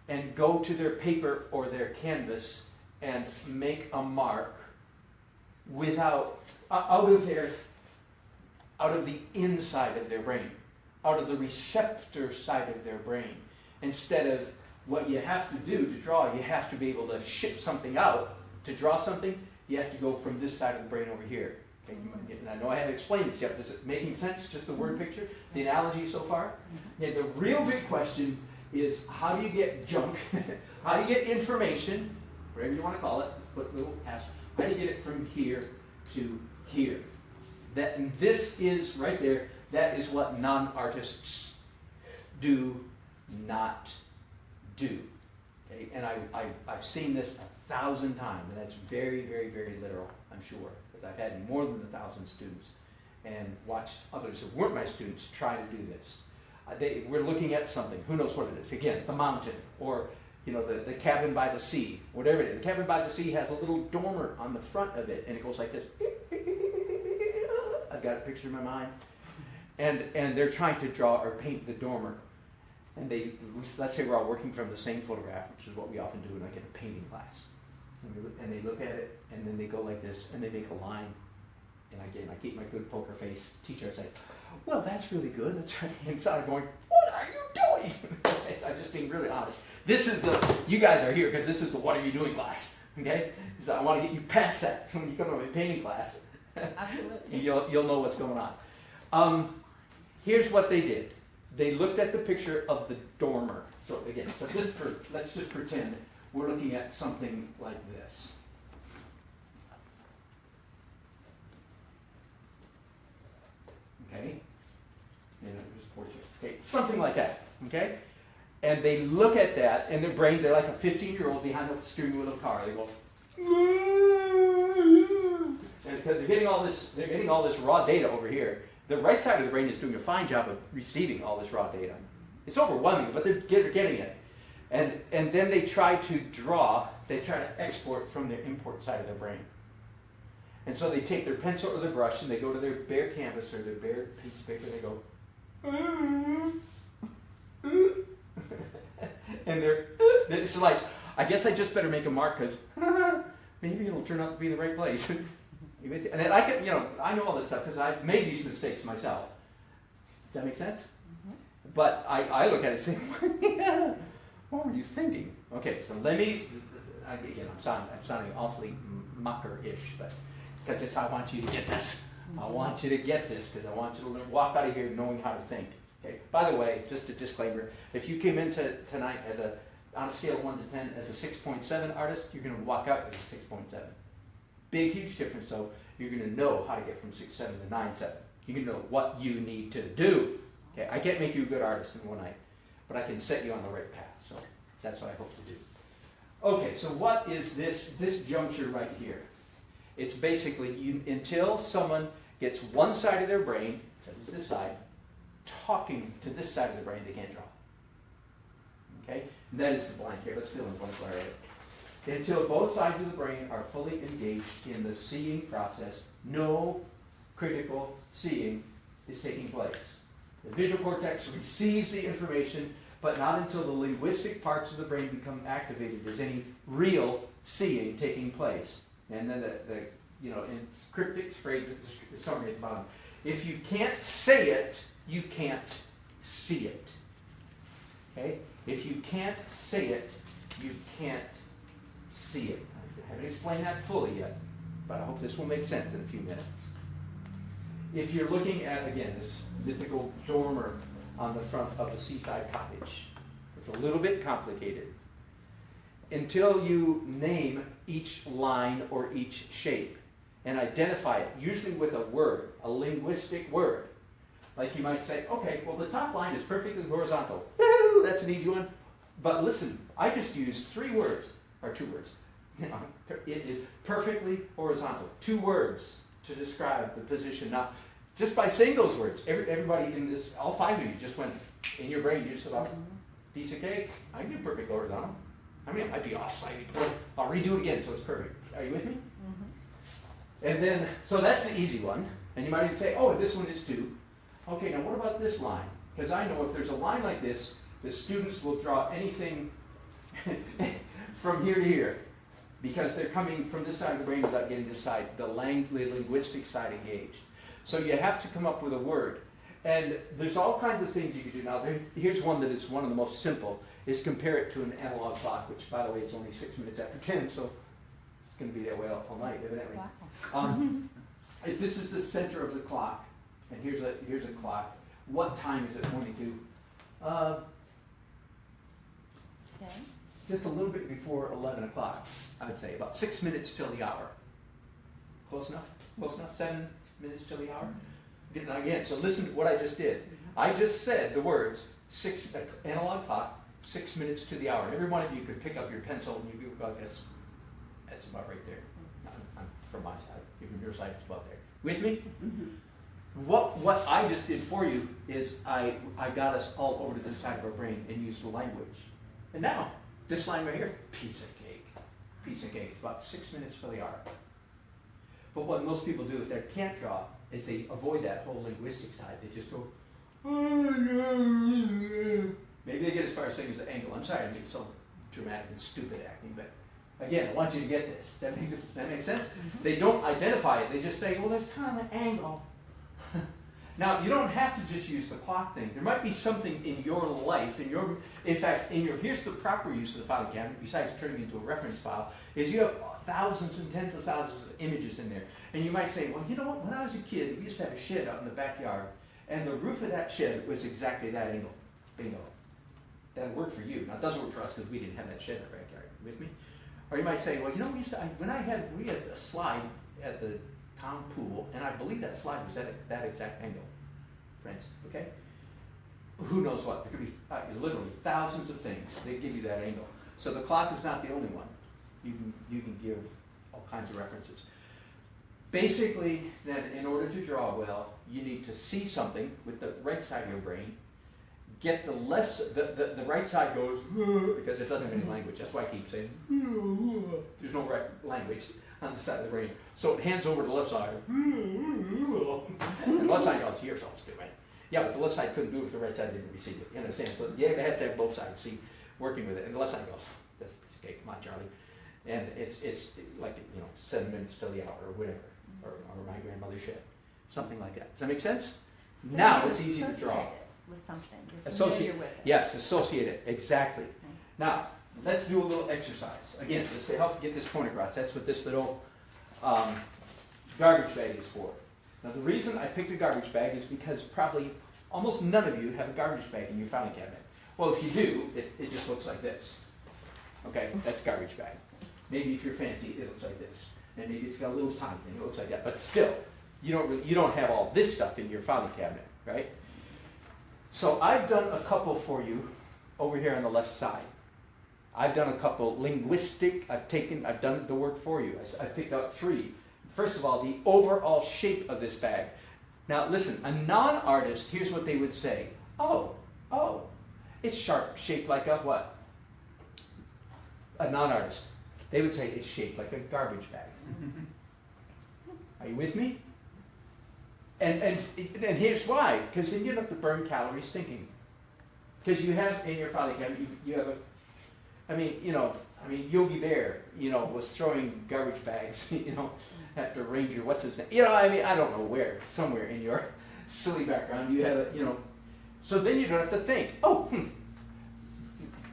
Speaker 1: and go to their paper or their canvas and make a mark without out of the inside of their brain, out of the receptor side of their brain, instead of what you have to do to draw. You have to be able to ship something out. To draw something, you have to go from this side of the brain over here. Okay? And I know I haven't explained this yet. Is it making sense? Just the word picture? The analogy so far? Yeah, the real big question is, how do you get junk? How do you get information, whatever you want to call it, put a little hash, how do you get it from here to here? And this is, right there, that is what non-artists do, not do. Okay? And I've seen this 1,000 times, and that's very, very, very literal, I'm sure, because I've had more than 1,000 students and watched others who weren't my students try to do this. We're looking at something, who knows what it is, again, the mountain, or the cabin by the sea, whatever it is. The cabin by the sea has a little dormer on the front of it, and it goes like this. I've got a picture in my mind. And they're trying to draw or paint the dormer. And let's say we're all working from the same photograph, which is what we often do in like in a painting class. And they look at it, and then they go like this, and they make a line. And again, I keep my good poker face. Teacher, I say, well, that's really good. That's right. Inside, I'm going, what are you doing? I'm just being really honest. You guys are here because this is the what are you doing class. Okay? So I want to get you past that. So when you come to my painting class,
Speaker 3: Absolutely.
Speaker 1: you'll know what's going on. Here's what they did. They looked at the picture of the dormer. So again, let's just pretend we're looking at something like this. Okay? And here's a portrait. Okay, something like that. Okay? And they look at that, and their brain, they're like a 15-year-old behind the steering wheel of a car. They go, and because they're getting all this raw data over here. The right side of the brain is doing a fine job of receiving all this raw data. It's overwhelming, but they're getting it. And then they try to export from their import side of their brain. And so they take their pencil or their brush and they go to their bare canvas or their bare piece of paper and they go, and it's like, I guess I just better make a mark because maybe it'll turn out to be in the right place. And then I know all this stuff because I've made these mistakes myself. Does that make sense? Mm-hmm. But I look at it and say, what were you thinking? Okay, so again, I'm sounding awfully mocker-ish, but because I want you to get this. I want you to get this because I want you to walk out of here knowing how to think. Okay. By the way, just a disclaimer, if you came into tonight on a scale of 1 to 10 as a 6.7 artist, you're going to walk out as a 6.7. Big, huge difference, though. You're going to know how to get from 6.7 to 9.7. You're going to know what you need to do. Okay, I can't make you a good artist in one night, but I can set you on the right path. So that's what I hope to do. Okay, so what is this juncture right here? It's basically until someone gets one side of their brain, that is this side, talking to this side of the brain, they can't draw. Okay? And that is the blank here. Let's fill in the blank where I write. Until both sides of the brain are fully engaged in the seeing process, no critical seeing is taking place. The visual cortex receives the information, but not until the linguistic parts of the brain become activated is any real seeing taking place. And then in cryptic phrase, the summary at the bottom. If you can't say it, you can't see it. Okay? If you can't say it, you can't see it. I haven't explained that fully yet, but I hope this will make sense in a few minutes. If you're looking at, again, this mythical dormer on the front of the seaside cottage, it's a little bit complicated. Until you name each line or each shape and identify it, usually with a word, a linguistic word. Like you might say, okay, well the top line is perfectly horizontal. Woo, that's an easy one. But listen, I just used 3 words, or 2 words. It is perfectly horizontal. 2 words to describe the position. Now, just by saying those words, everybody in this, all 5 of you just went, in your brain, you just thought, piece of cake, I can do perfect horizontal. I mean, it might be off slightly, but I'll redo it again until it's perfect. Are you with me? Mm-hmm. And then, so that's the easy one. And you might even say, oh, this one is 2. Okay, now what about this line? Because I know if there's a line like this, the students will draw anything from here to here. Because they're coming from this side of the brain without getting this side, the linguistic side engaged. So you have to come up with a word. And there's all kinds of things you can do. Now, here's one that is one of the most simple, is compare it to an analog clock, which, by the way, is only 6 minutes after 10, so it's going to be that way all night, evidently. Wow. If this is the center of the clock, and here's a clock, what time is it pointing to?
Speaker 3: 10.
Speaker 1: Just a little bit before 11 o'clock, I would say. About 6 minutes till the hour. Close enough? Close enough? 7 minutes till the hour? Again, so listen to what I just did. I just said the words, analog clock, 6 minutes to the hour. And every one of you could pick up your pencil and you go, I guess that's about right there. I'm from my side. From your side, it's about there. With me? Mm-hmm. What I just did for you is I got us all over to the side of our brain and used the language. And now, this line right here, piece of cake. Piece of cake. About 6 minutes for the hour. But what most people do if they can't draw is they avoid that whole linguistic side. They just go, maybe they get as far as saying as an angle. I'm sorry, I'm being so dramatic and stupid acting, but again, I want you to get this. That makes sense? Mm-hmm. They don't identify it. They just say, well, there's kind of an angle. Now, you don't have to just use the clock thing. There might be something in your life, here's the proper use of the filing cabinet, besides turning it into a reference file, is you have thousands and tens of thousands of images in there. And you might say, well, you know what, when I was a kid, we used to have a shed out in the backyard, and the roof of that shed was exactly that angle. Bingo. That worked for you. Now, it doesn't work for us because we didn't have that shed in our backyard. With me? Or you might say, well, you know, we had a slide at the town pool, and I believe that slide was at that exact angle, friends, okay? Who knows what? There could be literally thousands of things that give you that angle. So the clock is not the only one. You can give all kinds of references. Basically, then, in order to draw well, you need to see something with the right side of your brain, get the the right side goes, because it doesn't have any language. That's why I keep saying, there's no right language on the side of the brain. So it hands over to the left side. And the left side goes, you're supposed to do it. Yeah, but the left side couldn't do it if the right side didn't receive it. You understand? So you have to have both sides working with it. And the left side goes, that's a piece of cake, come on, Charlie. And it's like, 7 minutes till the hour or whatever. Or my grandmother's shed. Something like that. Does that make sense?
Speaker 3: So
Speaker 1: now it's easy to draw.
Speaker 3: With something.
Speaker 1: Associate with it. Yes, associate it. Exactly.
Speaker 3: Okay.
Speaker 1: Now, let's do a little exercise. Again, just to help get this point across. That's what this little garbage bag is for. Now, the reason I picked a garbage bag is because probably almost none of you have a garbage bag in your filing cabinet. Well, if you do, it just looks like this. Okay, that's a garbage bag. Maybe if you're fancy, it looks like this. And maybe it's got a little tiny thing, it looks like that. But still, you don't have all this stuff in your filing cabinet, right? So I've done a couple for you over here on the left side. I've done a couple linguistic, I've done the work for you. I picked out 3. First of all, the overall shape of this bag. Now listen, a non-artist, here's what they would say. Oh, it's shaped like a what? A non-artist. They would say it's shaped like a garbage bag. Are you with me? And here's why. Because then you don't have to burn calories thinking. Because you have in your filing cabinet, you have Yogi Bear, was throwing garbage bags, after Ranger, what's his name? I don't know where, somewhere in your silly background, you have so then you don't have to think,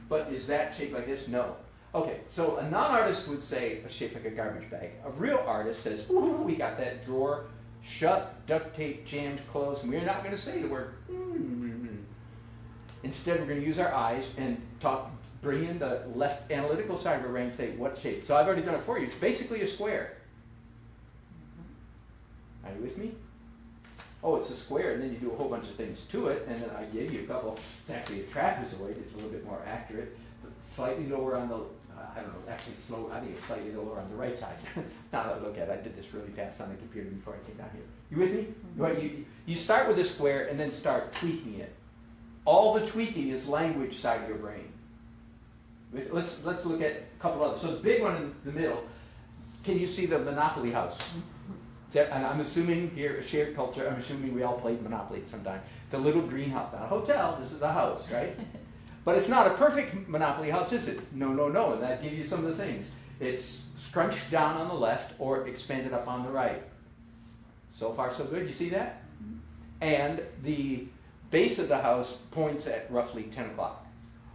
Speaker 1: but is that shaped like this? No. Okay, so a non-artist would say a shape like a garbage bag. A real artist says, ooh, we got that drawer shut, duct tape, jammed, closed, and we're not going to say the word. Instead, we're going to use our eyes and bring in the left analytical side of our brain and say, what shape? So I've already done it for you. It's basically a square. Are you with me? Oh, it's a square, and then you do a whole bunch of things to it, and then I gave you a couple. It's actually a trapezoid. It's a little bit more accurate, but slightly lower on the, I think it's slightly lower on the right side. Now that I look at it, I did this really fast on the computer before I came down here. You with me? Mm-hmm. You start with a square and then start tweaking it. All the tweaking is language side of your brain. Let's look at a couple others. So the big one in the middle, can you see the Monopoly house? And I'm assuming here, a shared culture, I'm assuming we all played Monopoly at some time. The little greenhouse, not a hotel, this is a house, right? But it's not a perfect Monopoly house, is it? No. And I give you some of the things. It's scrunched down on the left or expanded up on the right. So far, so good. You see that? And the base of the house points at roughly 10 o'clock.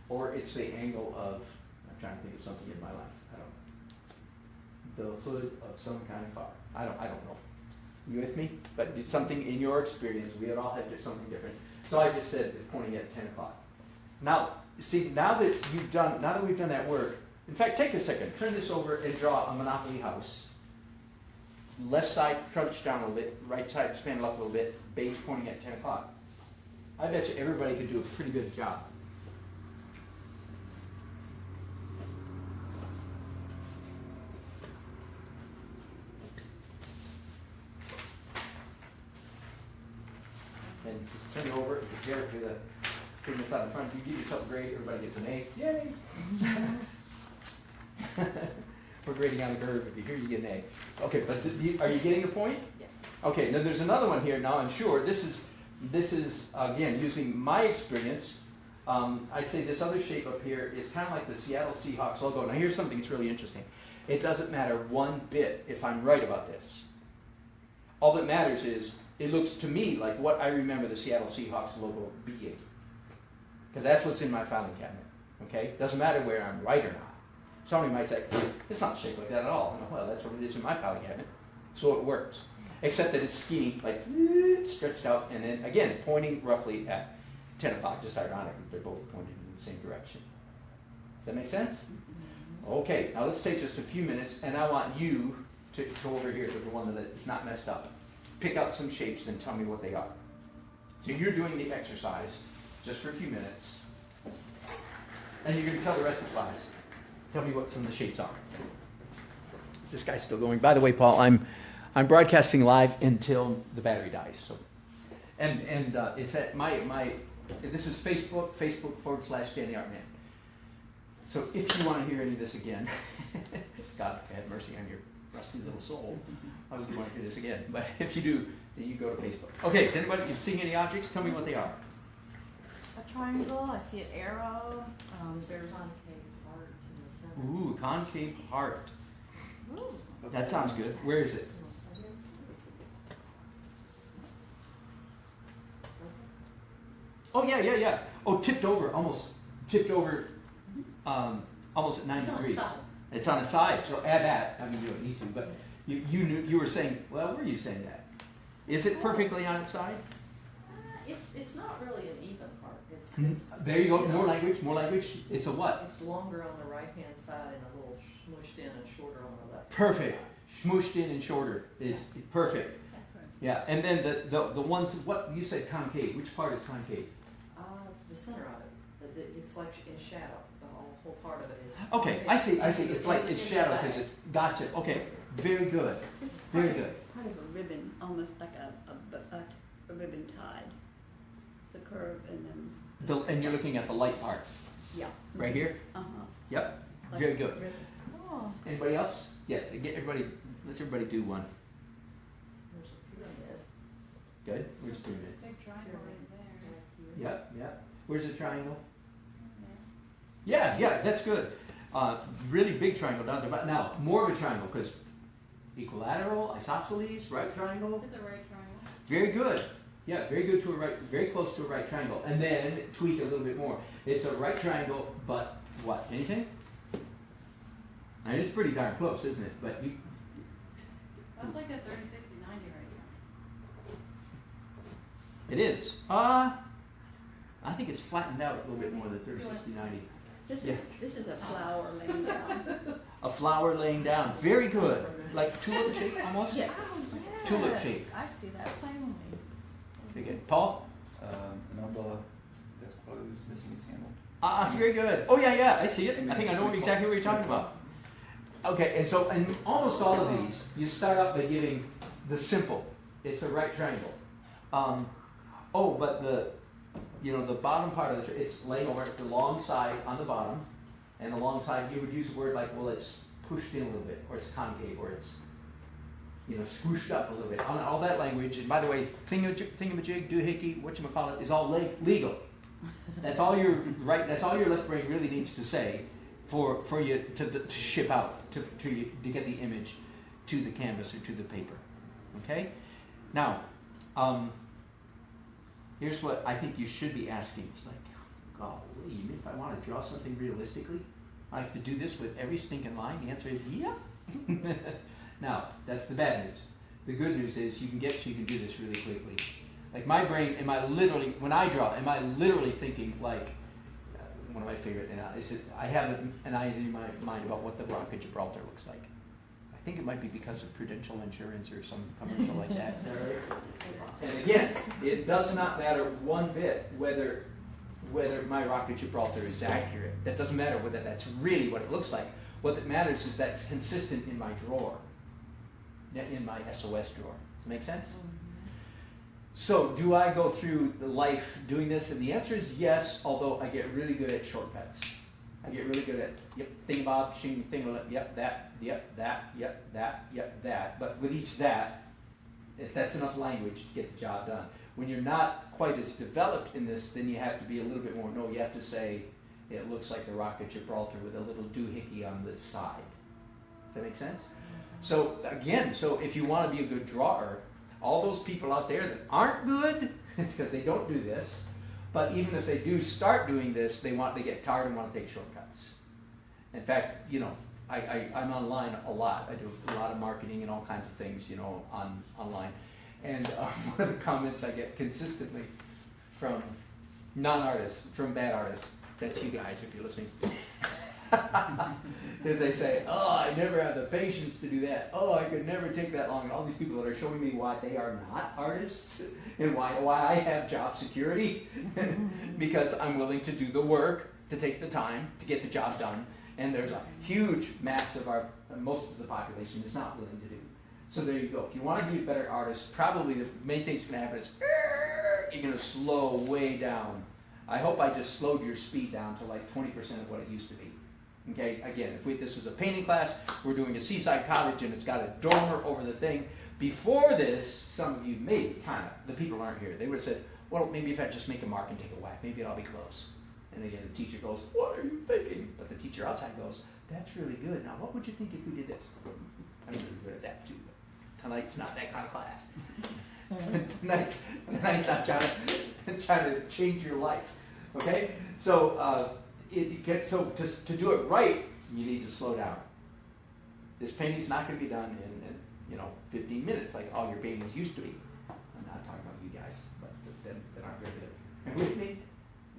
Speaker 1: Or it's the angle of, I'm trying to think of something in my life. I don't know. The hood of some kind of car. I don't know. You with me? But it's something in your experience. We had all had something different. So I just said pointing at 10 o'clock. Now, see, now that we've done that work, in fact, take a second, turn this over and draw a Monopoly house. Left side crunched down a little bit, right side expanded up a little bit, base pointing at 10 o'clock. I bet you everybody could do a pretty good job. And turn it over, compare it to the thing that's out in front. You give yourself a grade, everybody gets an A. Yay! We're grading on a curve. If you hear, you get an A. Okay, but are you getting the point?
Speaker 3: Yes.
Speaker 1: Okay, now there's another one here. Now I'm sure this is again using my experience. I say this other shape up here is kind of like the Seattle Seahawks logo. Now here's something that's really interesting. It doesn't matter one bit if I'm right about this. All that matters is it looks to me like what I remember the Seattle Seahawks logo being. Because that's what's in my filing cabinet. Okay? Doesn't matter where I'm right or not. Somebody might say, it's not shaped like that at all. Well, that's what it is in my filing cabinet. So it works. Except that it's skinny, like stretched out, and then again, pointing roughly at 10 o'clock, just ironic. They're both pointed in the same direction. Does that make sense? Okay, now let's take just a few minutes, and I want you to go over here to the one that is not messed up. Pick out some shapes and tell me what they are. So you're doing the exercise just for a few minutes, and you're going to tell the rest of the class. Tell me what some of the shapes are. Is this guy still going? By the way, Paul, I'm broadcasting live until the battery dies. So, and it's at my this is Facebook.com/Danny Artman. So if you want to hear any of this again, God have mercy on your rusty little soul. Why would you want to hear this again? But if you do, then you go to Facebook. Okay, is anybody seeing any objects? Tell me what they are.
Speaker 3: A triangle. I see an arrow.
Speaker 2: There's concave heart in the center.
Speaker 1: Ooh, concave heart.
Speaker 3: Ooh.
Speaker 1: That sounds good. Where is it? Oh, yeah. Oh, tipped over, almost almost at 90 degrees. It's on its side, so add that. I mean, you don't need to, but you were saying, well, were you saying that? Is it perfectly on its side?
Speaker 2: It's not really an even part. It's
Speaker 1: there you go, more language. It's a what?
Speaker 2: It's longer on the right-hand side and a little smooshed in and shorter on the left.
Speaker 1: Perfect. Smooshed in and shorter is perfect. Yeah, and then the ones, what you said concave. Which part is concave?
Speaker 2: The center of it. It's like in shadow. The whole part of it is.
Speaker 1: Okay, I see. It's like it's shadow because it's gotcha. Okay, very good. Very good.
Speaker 4: Kind of a ribbon, almost like a ribbon tied. The curve and then.
Speaker 1: And you're looking at the light part.
Speaker 4: Yeah.
Speaker 1: Right here? Yep.
Speaker 4: Like
Speaker 1: Very good.
Speaker 4: ribbon.
Speaker 3: Oh.
Speaker 1: Anybody else? Yes. Let's everybody do one.
Speaker 2: There's a pyramid.
Speaker 1: Good. Where's the pyramid?
Speaker 3: Big triangle right there.
Speaker 1: Yep. Where's the triangle? Yeah, that's good. Really big triangle down there. But now, more of a triangle, because equilateral, isosceles, right triangle.
Speaker 3: It's a right triangle.
Speaker 1: Very good. Yeah, very good to a right, very close to a right triangle. And then tweak a little bit more. It's a right triangle, but what? Anything? I mean, it's pretty darn close, isn't it? But you.
Speaker 3: That's like a 30, 60, 90 right
Speaker 1: It is. I think it's flattened out a little bit more than 30, 60, 90.
Speaker 4: This is a flower laying down.
Speaker 1: A flower laying down. Very good. Like tulip shape almost?
Speaker 4: Yeah.
Speaker 3: here.
Speaker 1: Tulip shape.
Speaker 3: I see that plainly.
Speaker 1: Very good. Paul?
Speaker 5: An umbrella that's closed, missing its handle.
Speaker 1: Very good. Oh, yeah, I see it. I think I know exactly what you're talking about. Okay, and so in almost all of these, you start out by giving the simple. It's a right triangle. But the bottom part of it's laying over, it's the long side on the bottom, and the long side, you would use a word like, well, it's pushed in a little bit, or it's concave, or it's, swooshed up a little bit. All that language, and by the way, thingamajig, doohickey, whatchamacallit, is all legal. That's all your left brain really needs to say for you to ship out, to get the image to the canvas or to the paper. Okay? Now, here's what I think you should be asking. It's like, golly, if I want to draw something realistically, I have to do this with every stinking line? The answer is, yeah. Now, that's the bad news. The good news is you can do this really quickly. Like my brain, when I draw, am I literally thinking like, one of my favorite, I have an idea in my mind about what the Rock of Gibraltar looks like. think it might be because of Prudential Insurance or some commercial like that. And again, it does not matter one bit whether my Rock of Gibraltar is accurate. That doesn't matter whether that's really what it looks like. What that matters is that it's consistent in my drawer, in my SOS drawer. Does that make sense? So do I go through life doing this? And the answer is yes, although I get really good at shortcuts. I get really good at, yep, thingamabob, shing, thingalip, yep, that, yep, that, yep, that, yep, that. But with each that, if that's enough language to get the job done. When you're not quite as developed in this, then you have to be a little bit more, no, you have to say, it looks like the Rock of Gibraltar with a little doohickey on this side. Does that make sense? So again, so if you want to be a good drawer, all those people out there that aren't good, it's because they don't do this. But even if they do start doing this, they get tired and want to take shortcuts. In fact, you know, I'm online a lot. I do a lot of marketing and all kinds of things, you know, online. And one of the comments I get consistently from non-artists, from bad artists, that's you guys if you're listening, is they say, oh, I never have the patience to do that. Oh, I could never take that long. And all these people that are showing me why they are not artists and why I have job security because I'm willing to do the work, to take the time, to get the job done. And there's a huge mass of most of the population is not willing to do. So there you go. If you want to be a better artist, probably the main thing that's going to happen is you're going to slow way down. I hope I just slowed your speed down to like 20% of what it used to be. Okay, again, this is a painting class, we're doing a seaside cottage and it's got a dormer over the thing. Before this, some of you maybe kind of, the people aren't here, they would have said, well, maybe if I just make a mark and take a whack, maybe I'll be close. And again, the teacher goes, what are you thinking? But the teacher outside goes, that's really good. Now, what would you think if we did this? I'm really good at that too. Tonight's not that kind of class. tonight's I'm trying to change your life. Okay? So, to do it right, you need to slow down. This painting's not going to be done in 15 minutes like all your paintings used to be. I'm not talking about you guys, but that aren't very good. Are you with me?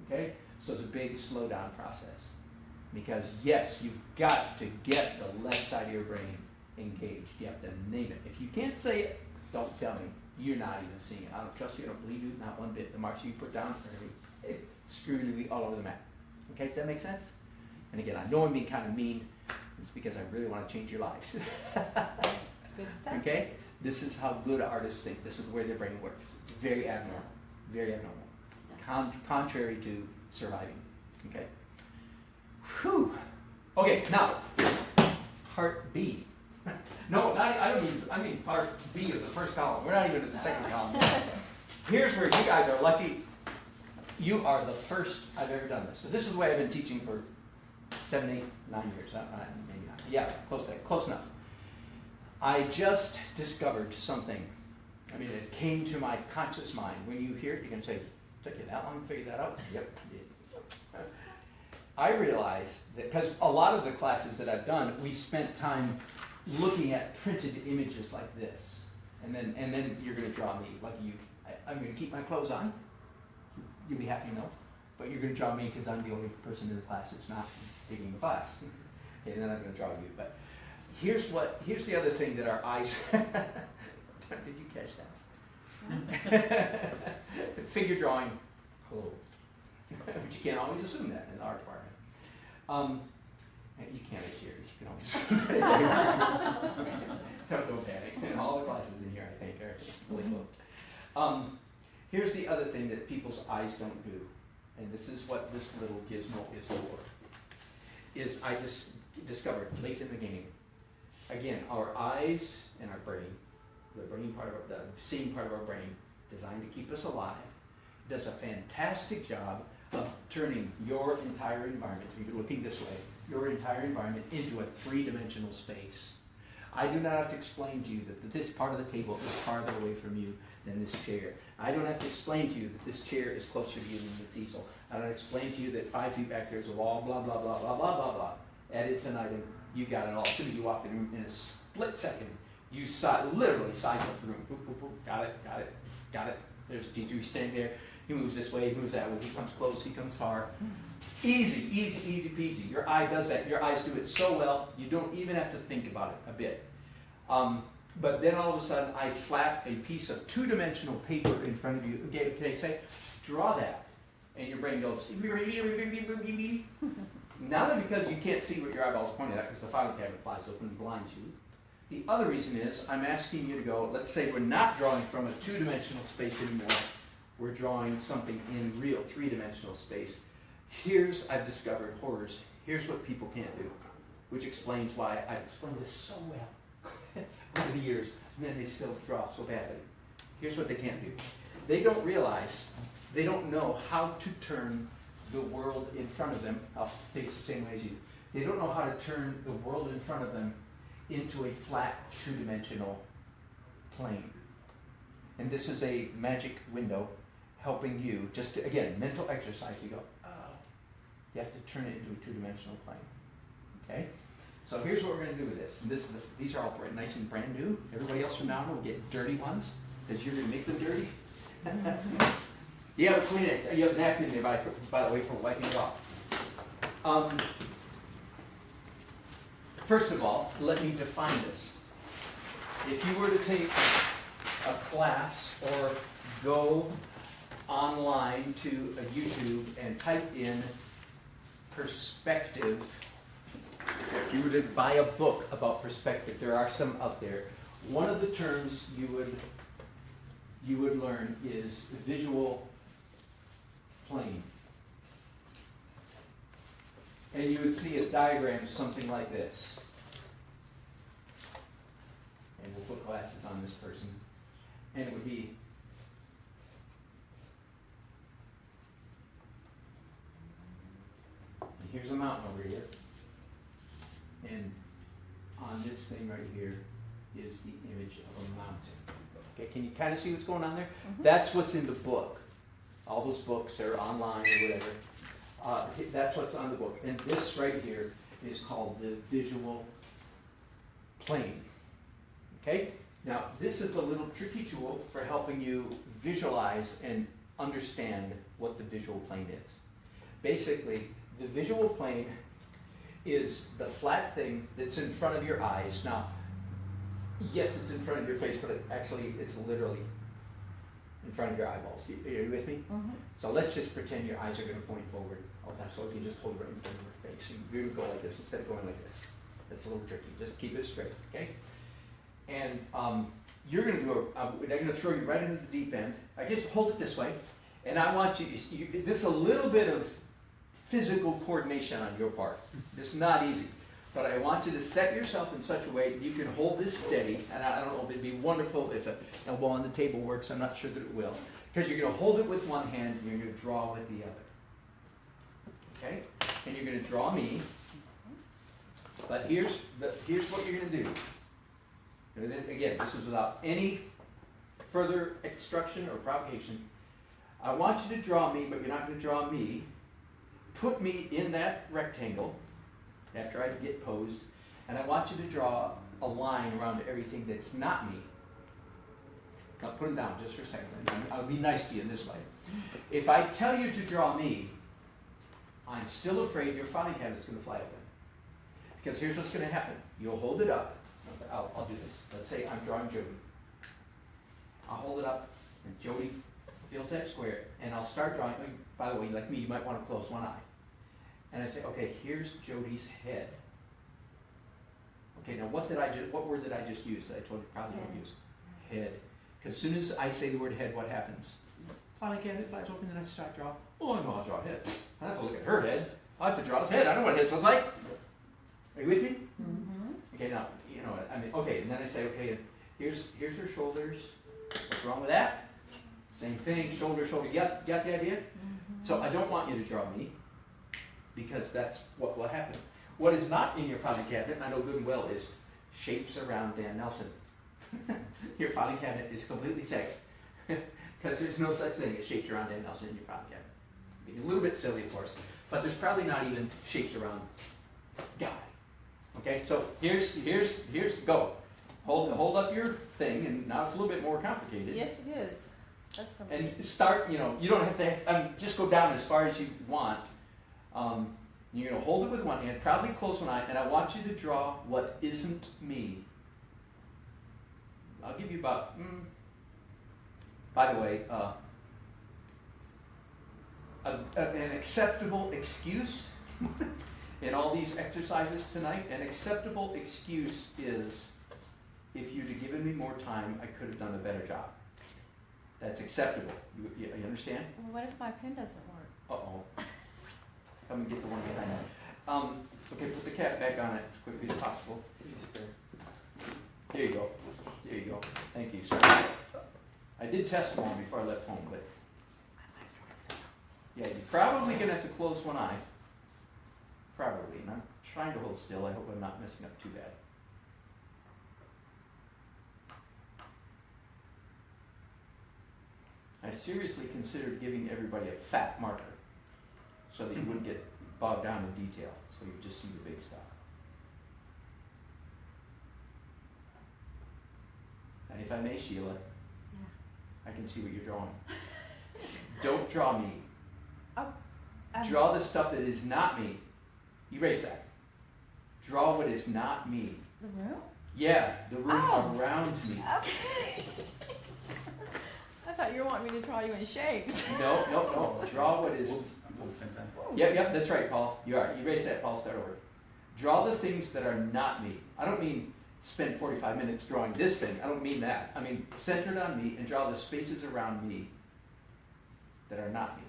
Speaker 1: Okay? So it's a big slow down process. Because yes, you've got to get the left side of your brain engaged. You have to name it. If you can't say it, don't tell me. You're not even seeing it. I don't trust you. I don't believe you. Not one bit. The marks you put down are going to be screwy all over the map. Okay, does that make sense? And again, I know I'm being kind of mean. It's because I really want to change your lives.
Speaker 3: That's good stuff.
Speaker 1: Okay? This is how good artists think. This is where their brain works. It's very abnormal. Very abnormal. Contrary to surviving. Okay? Whew. Okay, now, part B. No, I mean part B of the first column. We're not even at the second column. Here's where you guys are lucky. You are the first I've ever done this. So this is the way I've been teaching for 7, 8, 9 years. Maybe not. Yeah, close enough. I just discovered something. I mean, it came to my conscious mind. When you hear it, you're going to say, took you that long to figure that out? Yep, it did. I realized that, because a lot of the classes that I've done, we spent time looking at printed images like this. And then you're going to draw me. Like I'm going to keep my clothes on. You'll be happy to know. But you're going to draw me because I'm the only person in the class that's not taking the class. Okay, and then I'm going to draw you. But here's the other thing that our eyes... Did you catch that? Figure drawing closed. But you can't always assume that in the art department. You can't at Jerry's. You can always assume that at Jerry's. Don't panic. And all the classes in here, I think, are fully closed. Here's the other thing that people's eyes don't do, and this is what this little gizmo is for, is I just discovered late in the game. Again, our eyes and our brain, the seeing part of our brain, designed to keep us alive, does a fantastic job of turning your entire environment, if you're looking this way, your entire environment into a three-dimensional space. I do not have to explain to you that this part of the table is farther away from you than this chair. I don't have to explain to you that this chair is closer to you than this easel. I don't explain to you that 5 feet back there is a wall, blah, blah, blah, blah, blah, blah, blah. Ad infinitum, you got it all. As soon as you walked in the room, in a split second, you literally size up the room. Boop, boop, boop. Got it. There's Dietrich standing there. He moves this way, he moves that way. He comes close, he comes far. Easy peasy. Your eye does that. Your eyes do it so well, you don't even have to think about it a bit. But then all of a sudden I slap a piece of two-dimensional paper in front of you. Okay, they say, draw that. And your brain goes, not only because you can't see what your eyeballs are pointing at because the filing cabinet flies open and blinds you. The other reason is I'm asking you to go, let's say we're not drawing from a two-dimensional space anymore. We're drawing something in real three-dimensional space. I've discovered horrors. Here's what people can't do, which explains why I've explained this so well over the years, and then they still draw so badly. Here's what they can't do. They don't realize, they don't know how to turn the world in front of them. I'll face the same way as you. They don't know how to turn the world in front of them into a flat two-dimensional plane. And this is a magic window helping you, just to, again, mental exercise. You go, oh, you have to turn it into a two-dimensional plane. Okay? So here's what we're going to do with this. And these are all nice and brand new. Everybody else from now on will get dirty ones, because you're going to make them dirty. You have a Kleenex, you have a napkin there, by the way, for wiping it off. First of all, let me define this. If you were to take a class or go online to a YouTube and type in perspective, if you were to buy a book about perspective, there are some out there. One of the terms you would learn is visual plane. And you would see a diagram something like this. And we'll put glasses on this person. And it would be and here's a mountain over here. And on this thing right here is the image of a mountain. Okay, can you kind of see what's going on there? Mm-hmm. That's what's in the book. All those books are online or whatever. That's what's on the book. And this right here is called the visual plane. Okay? Now, this is a little tricky tool for helping you visualize and understand what the visual plane is. Basically, the visual plane is the flat thing that's in front of your eyes. Now, yes, it's in front of your face, but it's literally in front of your eyeballs. Are you with me? Mm-hmm. So let's just pretend your eyes are going to point forward all the time. So if you just hold it right in front of your face, you're going to go like this instead of going like this. That's a little tricky. Just keep it straight, okay? And you're going to do they're going to throw you right into the deep end. I just hold it this way, and I want this is a little bit of physical coordination on your part. It's not easy. But I want you to set yourself in such a way that you can hold this steady. And I don't know if it'd be wonderful if an elbow on the table works. I'm not sure that it will. Because you're going to hold it with one hand and you're going to draw with the other. Okay? And you're going to draw me. But here's what you're going to do. Again, this is without any further instruction or provocation. I want you to draw me, but you're not going to draw me. Put me in that rectangle after I get posed, and I want you to draw a line around everything that's not me. Now put them down just for a second. I'll be nice to you in this way. If I tell you to draw me, I'm still afraid your filing cabinet's going to fly open. Because here's what's going to happen. You'll hold it up. I'll do this. Let's say I'm drawing Jody. I'll hold it up, and Jody fills that square, and I'll start drawing. By the way, like me, you might want to close one eye. And I say, okay, here's Jody's head. Okay, now what word did I just use that I told you probably don't use? Head. Because as soon as I say the word head, what happens? Filing cabinet flies open and I start drawing. Oh, I know I'll draw a head. I don't have to look at her head. I have to draw his head. I know what heads look like. Are you with me? Mm-hmm. Okay, now, okay, and then I say, okay, here's her shoulders. What's wrong with that? Same thing, shoulder. You got the idea? Mm-hmm. So I don't want you to draw me, because that's what will happen. What is not in your filing cabinet, I know good and well, is shapes around Dan Nelson. Your filing cabinet is completely safe, because there's no such thing as shapes around Dan Nelson in your filing cabinet. It'd be a little bit silly, of course, but there's probably not even shapes around Guy. Okay, so here's go. Hold up your thing, and now it's a little bit more complicated.
Speaker 3: Yes, it is. That's something.
Speaker 1: And start, you don't have to, just go down as far as you want. You're going to hold it with one hand, probably close one eye, and I want you to draw what isn't me. I'll give you about, by the way, an acceptable excuse in all these exercises tonight. An acceptable excuse is, if you'd have given me more time, I could have done a better job. That's acceptable. You understand?
Speaker 3: Well, what if my pen doesn't work?
Speaker 1: Uh-oh. Come and get the one behind it. Okay, put the cap back on it as quickly as possible. There you go. There you go. Thank you, sir. I did test one before I left home, but yeah, you're probably going to have to close one eye. Probably. And I'm trying to hold still. I hope I'm not messing up too bad. I seriously considered giving everybody a fat marker so that you wouldn't get bogged down in detail, so you just see the big stuff. And if I may, Sheila, I can see what you're drawing. Don't draw me. Draw the stuff that is not me. Erase that. Draw what is not me.
Speaker 3: The room?
Speaker 1: Yeah, the room around me.
Speaker 3: Okay. I thought you were wanting me to draw you in shapes.
Speaker 1: No. Draw what is... Yep, that's right, Paul. You are. Erase that, Paul. Start over. Draw the things that are not me. I don't mean spend 45 minutes drawing this thing. I don't mean that. I mean centered on me and draw the spaces around me that are not me.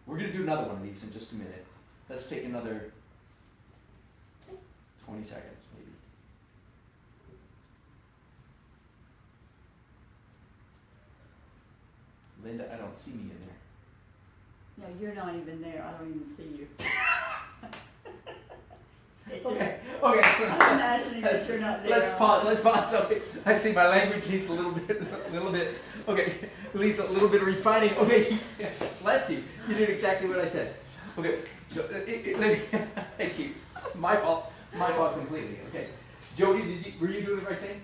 Speaker 1: We're going to do another one of these in just a minute. Let's take another 20 seconds, maybe. Linda, I don't see me in there.
Speaker 4: No, you're not even there. I don't even see you.
Speaker 1: Okay.
Speaker 4: I'm imagining that you're not there.
Speaker 1: Let's pause. Okay. I see my language needs a little bit. Okay, at least a little bit of refining. Okay, bless you. You did exactly what I said. Okay, so, thank you. My fault completely. Okay, Jody, were you doing the right thing?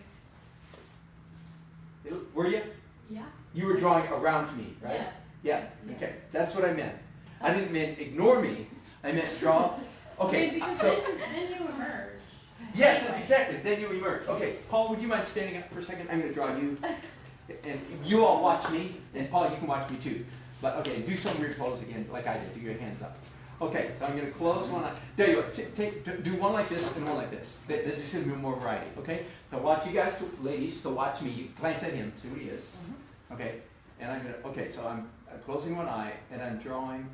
Speaker 1: Were you?
Speaker 2: Yeah.
Speaker 1: You were drawing around me, right? Yeah. Okay, that's what I meant. I didn't mean ignore me. I meant draw. Okay,
Speaker 2: Because
Speaker 1: so
Speaker 2: then you emerge.
Speaker 1: yes, that's exactly. Then you emerge. Okay, Paul, would you mind standing up for a second? I'm going to draw you, and you all watch me, and Paul, you can watch me too. But okay, do some weird pose again, like I did. Do your hands up. Okay, so I'm going to close one eye. There you go. Do one like this and one like this. There's just going to be more variety. Okay, so watch you guys, ladies. So watch me. You glance at him, see what he is. Okay, and I'm going to. Okay, so I'm closing one eye, and I'm drawing.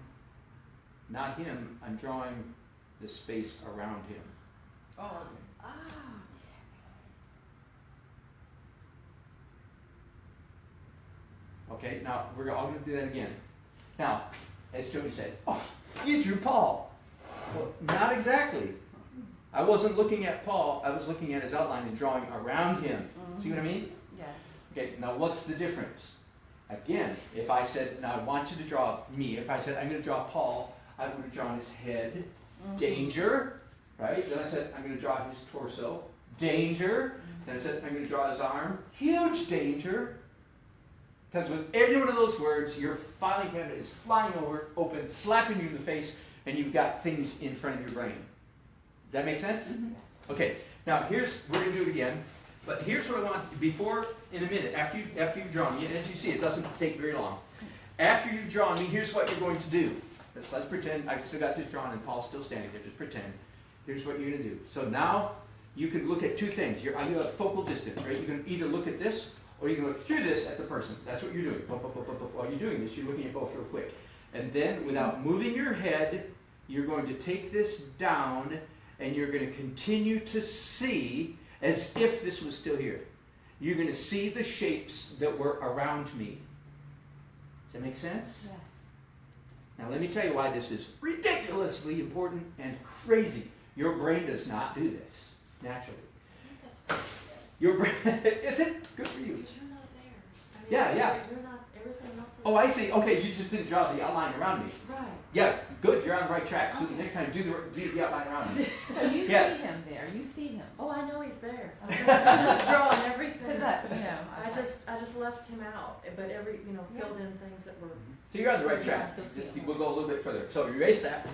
Speaker 1: Not him. I'm drawing the space around him.
Speaker 5: Oh,
Speaker 1: Okay, now we're all going to do that again. Now, as Jody said, you drew Paul. Well, not exactly. I wasn't looking at Paul, I was looking at his outline and drawing around him. See what I mean?
Speaker 3: Yes.
Speaker 1: Okay, now what's the difference? Again, if I said, now I want you to draw me, if I said I'm going to draw Paul, I would have drawn his head, danger, right? Then I said I'm going to draw his torso, danger. Then I said I'm going to draw his arm, huge danger. Because with every one of those words, your filing cabinet is flying over, open, slapping you in the face, and you've got things in front of your brain. Does that make sense? Okay, now we're going to do it again, but here's what I want, before, in a minute, after you've drawn me, and as you see, it doesn't take very long. After you've drawn me, here's what you're going to do. Let's pretend I've still got this drawn and Paul's still standing there, just pretend. Here's what you're going to do. So now, you can look at two things. You have focal distance, right? You can either look at this, or you can look through this at the person. That's what you're doing. While you're doing this, you're looking at both real quick. And then, without moving your head, you're going to take this down, and you're going to continue to see as if this was still here. You're going to see the shapes that were around me. Does that make sense?
Speaker 3: Yes.
Speaker 1: Now let me tell you why this is ridiculously important and crazy. Your brain does not do this naturally. Your brain, is it? Good for you.
Speaker 2: Because you're not there.
Speaker 1: Yeah.
Speaker 2: You're not, everything else is...
Speaker 1: Oh, I see. Okay, you just didn't draw the outline around me.
Speaker 2: Right.
Speaker 1: Yeah, good. You're on the right track. So the next time, do the outline around me.
Speaker 3: So you see him there. You see him.
Speaker 2: Oh, I know he's there. I'm just drawing everything.
Speaker 3: Because
Speaker 2: I just left him out, but filled in things that were...
Speaker 1: So you're on the right track. We'll go a little bit further. So erase that.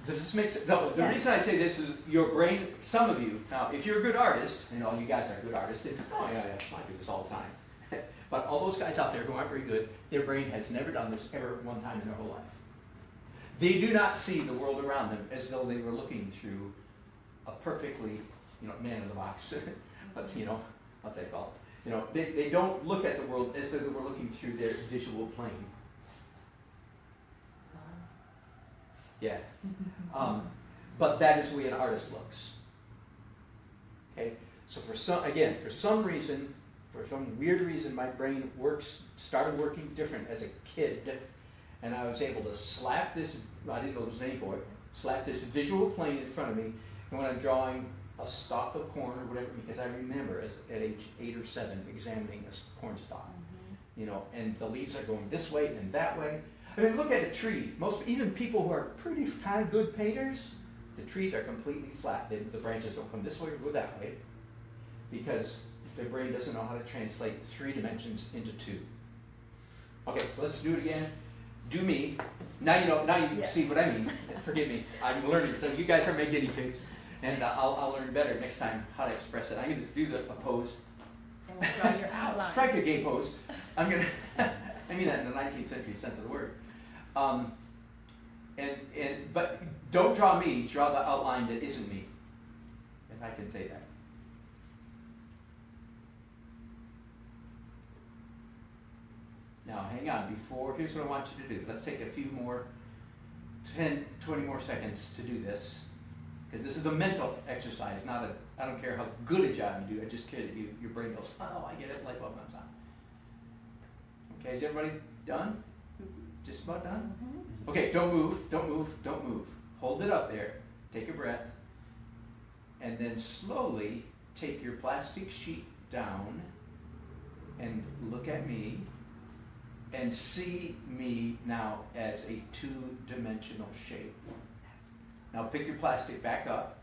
Speaker 1: Does this make sense? No, the
Speaker 4: Yes.
Speaker 1: reason I say this is your brain, some of you, now if you're a good artist, and all you guys are good artists, and, oh yeah, I do this all the time. But all those guys out there who aren't very good, their brain has never done this ever one time in their whole life. They do not see the world around them as though they were looking through a perfectly, man in the box. But, what's that called? They don't look at the world as though they were looking through their visual plane. Yeah. But that is the way an artist looks. Okay? So for some reason, for some weird reason, my brain started working different as a kid, and I was able to slap this, I didn't know the name for it, slap this visual plane in front of me, and when I'm drawing a stalk of corn or whatever, because I remember at age 8 or 7 examining a corn stalk, and the leaves are going this way and that way. I mean, look at a tree. Even people who are pretty kind of good painters, the trees are completely flat. The branches don't come this way or go that way, because their brain doesn't know how to translate 3 dimensions into 2. Okay, so let's do it again. Do me. Now you
Speaker 2: Yes.
Speaker 1: see what I mean. Forgive me. I'm learning. So you guys are my guinea pigs, and I'll learn better next time how to express it. I'm going to do a pose.
Speaker 2: And we'll draw your outline.
Speaker 1: Strike a gay pose. I'm going to. I mean that in the 19th century sense of the word. But don't draw me. Draw the outline that isn't me, if I can say that. Now, hang on. Here's what I want you to do. Let's take a few more, 10, 20 more seconds to do this. Because this is a mental exercise, I don't care how good a job you do, I just care that your brain goes, oh, I get it, light bulb comes on. Okay, is everybody done? Just about done?
Speaker 2: Mhm.
Speaker 1: Okay, don't move. Hold it up there. Take a breath. And then slowly take your plastic sheet down and look at me and see me now as a 2-dimensional shape. Now pick your plastic back up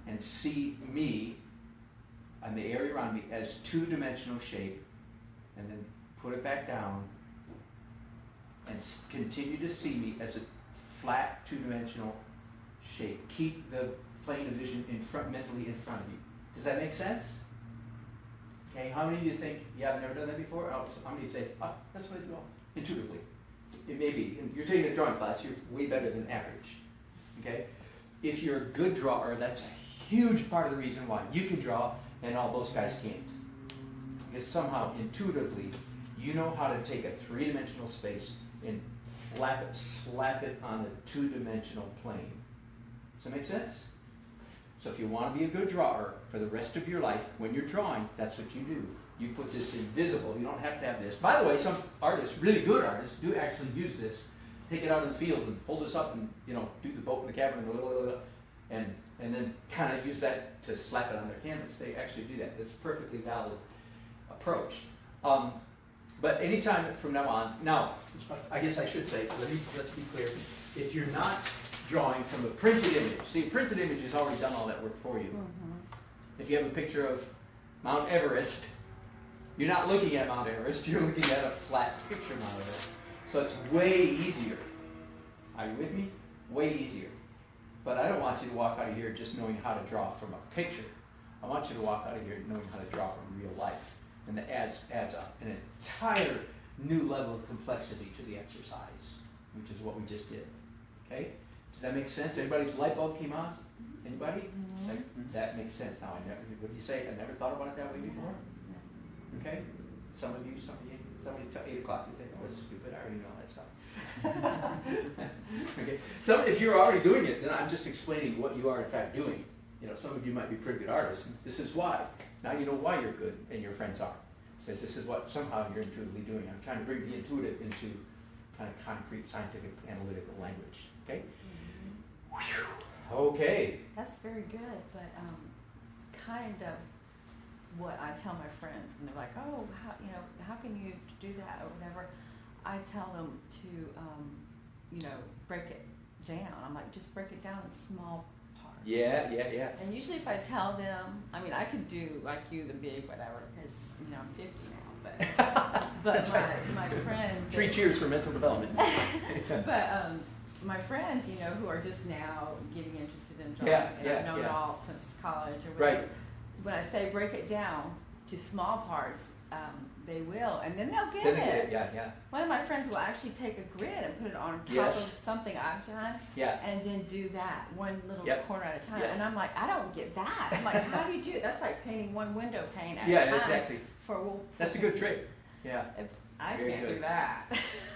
Speaker 1: and see me and the area around me as 2-dimensional shape, and then put it back down and continue to see me as a flat 2-dimensional shape. Keep the plane of vision mentally in front of you. Does that make sense? Okay, how many of you think, yeah, I've never done that before? How many of you say, that's what I do intuitively? It may be. You're taking a drawing class, you're way better than average. Okay? If you're a good drawer, that's a huge part of the reason why you can draw and all those guys can't. Because somehow, intuitively, you know how to take a 3-dimensional space and slap it on a 2-dimensional plane. Does that make sense? So if you want to be a good drawer for the rest of your life, when you're drawing, that's what you do. You put this invisible. You don't have to have this. By the way, some artists, really good artists, do actually use this. Take it out in the field and hold this up and do the boat in the cabin and then kind of use that to slap it on their canvas. They actually do that. It's a perfectly valid approach. But anytime from now on, I guess I should say, let's be clear. If you're not drawing from a printed image, see, a printed image has already done all that work for you.
Speaker 2: Mhm.
Speaker 1: If you have a picture of Mount Everest, you're not looking at Mount Everest, you're looking at a flat picture of Mount Everest. So it's way easier. Are you with me? Way easier. But I don't want you to walk out of here just knowing how to draw from a picture. I want you to walk out of here knowing how to draw from real life. And that adds up an entire new level of complexity to the exercise, which is what we just did. Okay? Does that make sense? Everybody's light bulb came on? Anybody?
Speaker 2: Mhm.
Speaker 1: That makes sense. Now, what did you say? I never thought about it that way before. Okay? Some of you, somebody till 8 o'clock, you say, oh, it's stupid, I already know that stuff. Okay? So if you're already doing it, then I'm just explaining what you are in fact doing. Some of you might be pretty good artists. This is why. Now you know why you're good and your friends are. Because this is what somehow you're intuitively doing. I'm trying to bring the intuitive into kind of concrete, scientific, analytical language. Okay? Whew. Okay.
Speaker 3: That's very good, but kind of what I tell my friends when they're like, oh, how can you do that or whatever, I tell them to, break it down. I'm like, just break it down in small parts.
Speaker 1: Yeah.
Speaker 3: And usually if I tell them, I could do like you, the big whatever, because, I'm 50 now, but
Speaker 1: That's right.
Speaker 3: my friends.
Speaker 1: 3 cheers for mental development.
Speaker 3: But my friends, you know, who are just now getting interested in drawing,
Speaker 1: Yeah,
Speaker 3: and
Speaker 1: yeah,
Speaker 3: I've known
Speaker 1: yeah.
Speaker 3: all since college or whatever.
Speaker 1: Right.
Speaker 3: When I say break it down to small parts, they will, and then they'll get
Speaker 1: Then they
Speaker 3: it.
Speaker 1: get it, yeah, yeah,
Speaker 3: One of my friends will actually take a grid and put it on top
Speaker 1: Yes.
Speaker 3: of something I've done,
Speaker 1: yeah.
Speaker 3: and then do that one little
Speaker 1: Yep.
Speaker 3: corner at a time.
Speaker 1: Yep.
Speaker 3: And I'm like, I don't get that. I'm like, how do you do it? That's like painting one window pane at a
Speaker 1: Yeah,
Speaker 3: time.
Speaker 1: exactly.
Speaker 3: For
Speaker 1: That's a good trick. Yeah,
Speaker 3: I
Speaker 1: Very
Speaker 3: can't
Speaker 1: good.
Speaker 3: do that.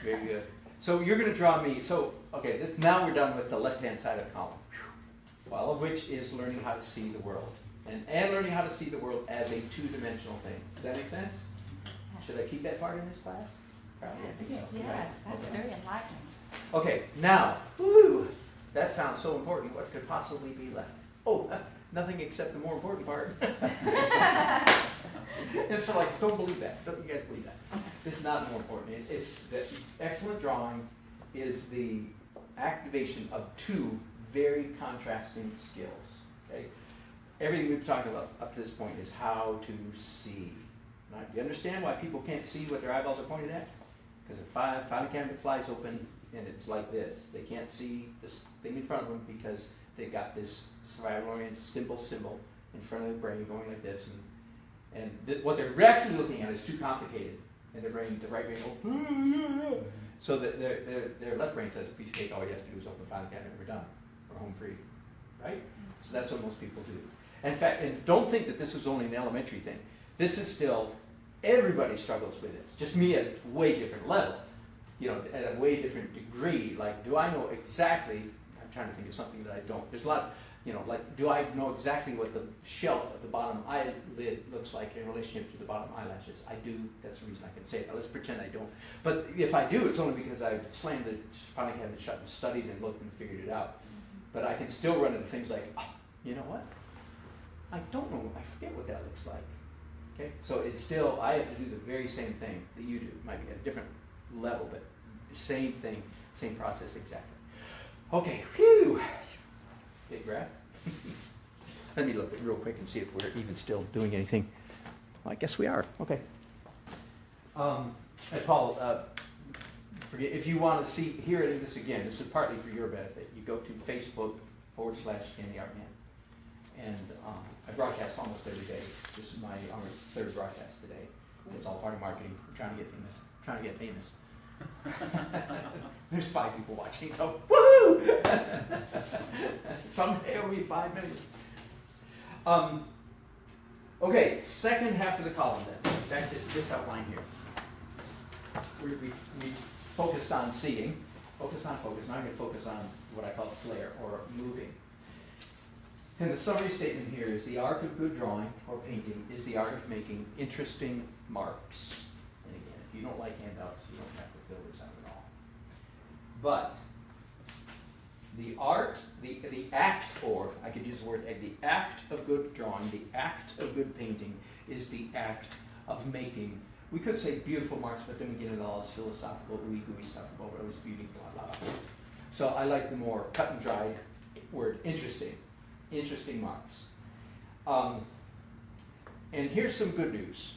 Speaker 1: very good. So you're going to draw me. So okay, now we're done with the left-hand side of the column. Whew. All of which is learning how to see the world, and learning how to see the world as a two-dimensional thing. Does that make sense? Should I keep that part in this class? Probably. I think so.
Speaker 3: Yes,
Speaker 1: Right.
Speaker 3: that's
Speaker 1: Okay.
Speaker 3: very enlightening.
Speaker 1: Okay, now, woo, that sounds so important. What could possibly be left? Oh, nothing except the more important part. And so, like, don't believe that. Don't you guys believe that? This is not more important. It's that excellent drawing is the activation of two very contrasting skills. Okay, everything we've talked about up to this point is how to see. Now, do you understand why people can't see what their eyeballs are pointed at? Because if filing cabinet flies open and it's like this, they can't see this thing in front of them because they've got this survival-oriented simple symbol in front of their brain going like this, and what they're actually looking at is too complicated, and their brain, the right brain, goes, so that their left brain says, piece of cake, all you have to do is open the filing cabinet, we're done, we're home free, right? So that's what most people do. In fact, and don't think that this is only an elementary thing. This is still, everybody struggles with this, just me at a way different level, you know, at a way different degree. Like, do I know exactly, I'm trying to think of something that I don't, there's a lot, you know, like, do I know exactly what the shelf at the bottom eyelid looks like in relationship to the bottom eyelashes? I do, that's the reason I can say it. Now, let's pretend I don't. But if I do, it's only because I've slammed the filing cabinet shut and studied and looked and figured it out. But I can still run into things like, oh, you know what? I don't know, I forget what that looks like. Okay, so it's still, I have to do the very same thing that you do. It might be at a different level, but same thing, same process exactly. Okay, whew. Big breath. Let me look real quick and see if we're even still doing anything. Well, I guess we are. Okay. And Paul, forget, if you want to hear any of this again, this is partly for your benefit. You go to Facebook.com/Danny Artman. And I broadcast almost every day. This is my almost third broadcast today. It's all part of marketing. I'm trying to get famous. There's 5 people watching, so woohoo! Someday it'll be 5 million. Okay, second half of the column then. Back to this outline here. We focused on seeing. Focus. Now I'm going to focus on what I call flair, or moving. And the summary statement here is the art of good drawing or painting is the art of making interesting marks. And again, if you don't like handouts, you don't have to fill this out at all. But the art, the act, or I could use the word, the act of good drawing, the act of good painting is the act of making, we could say beautiful marks, but then we get into all this philosophical, ooey-gooey stuff about what is beauty, blah, blah, blah. So I like the more cut and dried word, interesting marks. And here's some good news.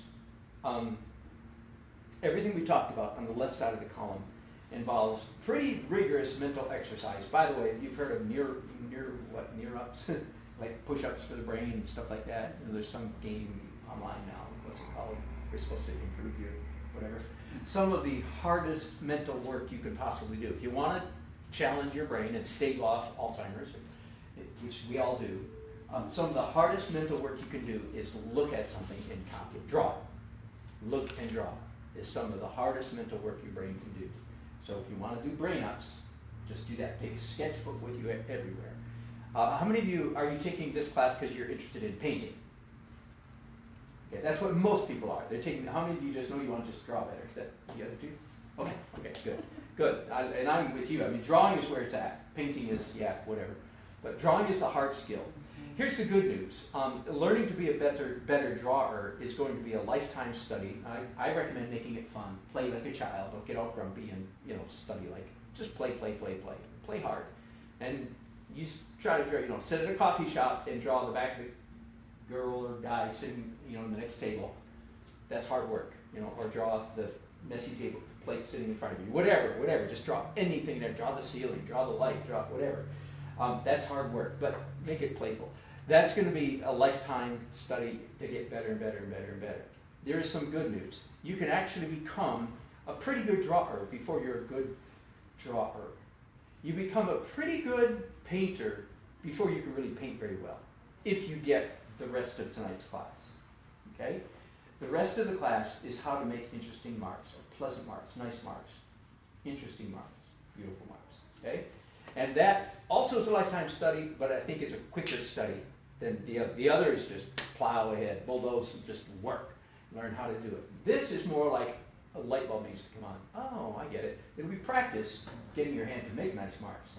Speaker 1: Everything we talked about on the left side of the column involves pretty rigorous mental exercise. By the way, you've heard of near-ups, like push-ups for the brain and stuff like that. You know, there's some game online now. What's it called? You're supposed to improve your whatever. Some of the hardest mental work you can possibly do. If you want to challenge your brain and stave off Alzheimer's, which we all do, some of the hardest mental work you can do is look at something and copy it. Draw it. Look and draw is some of the hardest mental work your brain can do. So if you want to do brain ups, just do that. Take a sketchbook with you everywhere. How many of you are taking this class because you're interested in painting? Okay, that's what most people are. They're taking. How many of you just know you want to just draw better? Is that the other two? Okay, good. And I'm with you. I mean, drawing is where it's at. Painting is, whatever. But drawing is the hard skill. Here's the good news. Learning to be a better drawer is going to be a lifetime study. I recommend making it fun. Play like a child. Don't get all grumpy and study like. Just play. Play hard. And you try to draw. Sit at a coffee shop and draw the back of the girl or guy sitting in the next table. That's hard work. Or draw the messy table plate sitting in front of you. Whatever. Just draw anything there. Draw the ceiling, draw the light, draw whatever. That's hard work, but make it playful. That's going to be a lifetime study to get better and better and better and better. There is some good news. You can actually become a pretty good drawer before you're a good drawer. You become a pretty good painter before you can really paint very well, if you get the rest of tonight's class. Okay? The rest of the class is how to make interesting marks, or pleasant marks, nice marks, interesting marks, beautiful marks. Okay? And that also is a lifetime study, but I think it's a quicker study than the other. The other is just plow ahead, bulldoze, and just work, learn how to do it. This is more like a light bulb needs to come on. Oh, I get it. It'll be practice getting your hand to make nice marks.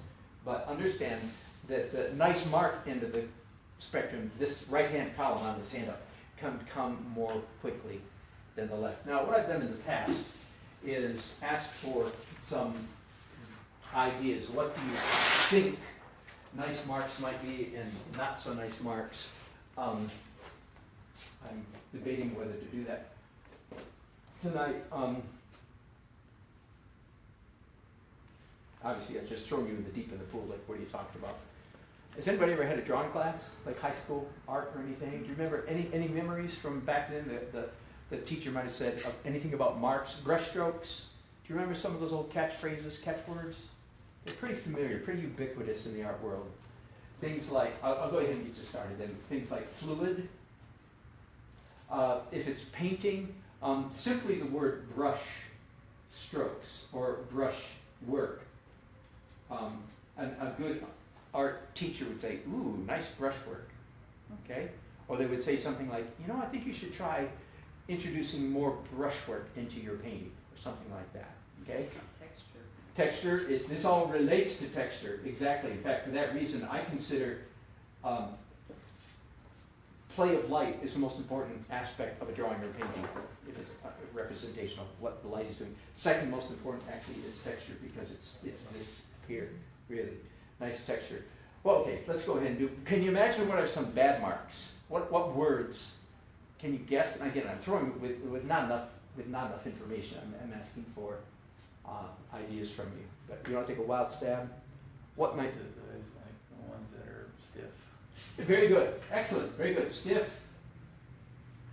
Speaker 1: But understand that the nice mark end of the spectrum, this right-hand column on this handout, can come more quickly than the left. Now, what I've done in the past is ask for some ideas. What do you think nice marks might be and not so nice marks? I'm debating whether to do that tonight. Obviously, I've just thrown you in the deep end of the pool, like what are you talking about? Has anybody ever had a drawing class, like high school art or anything? Do you remember any memories from back then that the teacher might have said of anything about marks, brush strokes? Do you remember some of those old catchphrases, catchwords? They're pretty familiar, pretty ubiquitous in the art world. Things like, I'll go ahead and get you started then. Things like fluid. If it's painting, simply the word brush strokes or brush work. A good art teacher would say, ooh, nice brush work. Okay? Or they would say something like, I think you should try introducing more brushwork into your painting, or something like that. Okay? Texture, this all relates to texture, exactly. In fact, for that reason, I consider play of light is the most important aspect of a drawing or painting, if it's a representation of what the light is doing. Second most important, actually, is texture, because it's this here, really. Nice texture. Well, okay, let's go ahead and do, can you imagine what are some bad marks? What words can you guess? And again, I'm throwing with not enough information. I'm asking for ideas from you. But you want to take a wild stab? What might...
Speaker 5: Those like the ones that are stiff.
Speaker 1: Very good. Excellent. Very good. Stiff.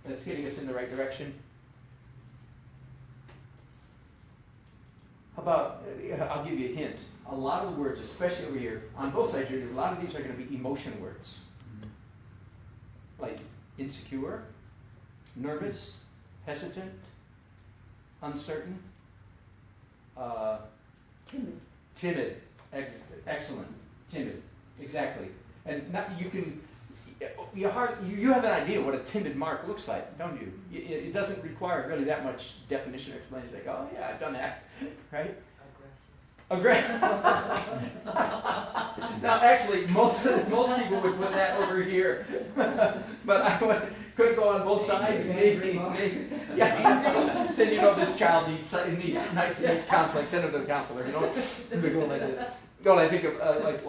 Speaker 1: That's getting us in the right direction. How about, I'll give you a hint. A lot of the words, especially over here, on both sides here, a lot of these are going to be emotion words. Like insecure, nervous, hesitant, uncertain, timid. Excellent. Timid. Exactly. And not, you have an idea what a timid mark looks like, don't you? It doesn't require really that much definition or explanation. Like, oh yeah, I've done that, right? Aggressive. Now, actually, most people would put that over here, but I could go on both sides. Maybe. Yeah. Then this child needs counseling. Send him to the counselor. We're going like this. No, I think of Willem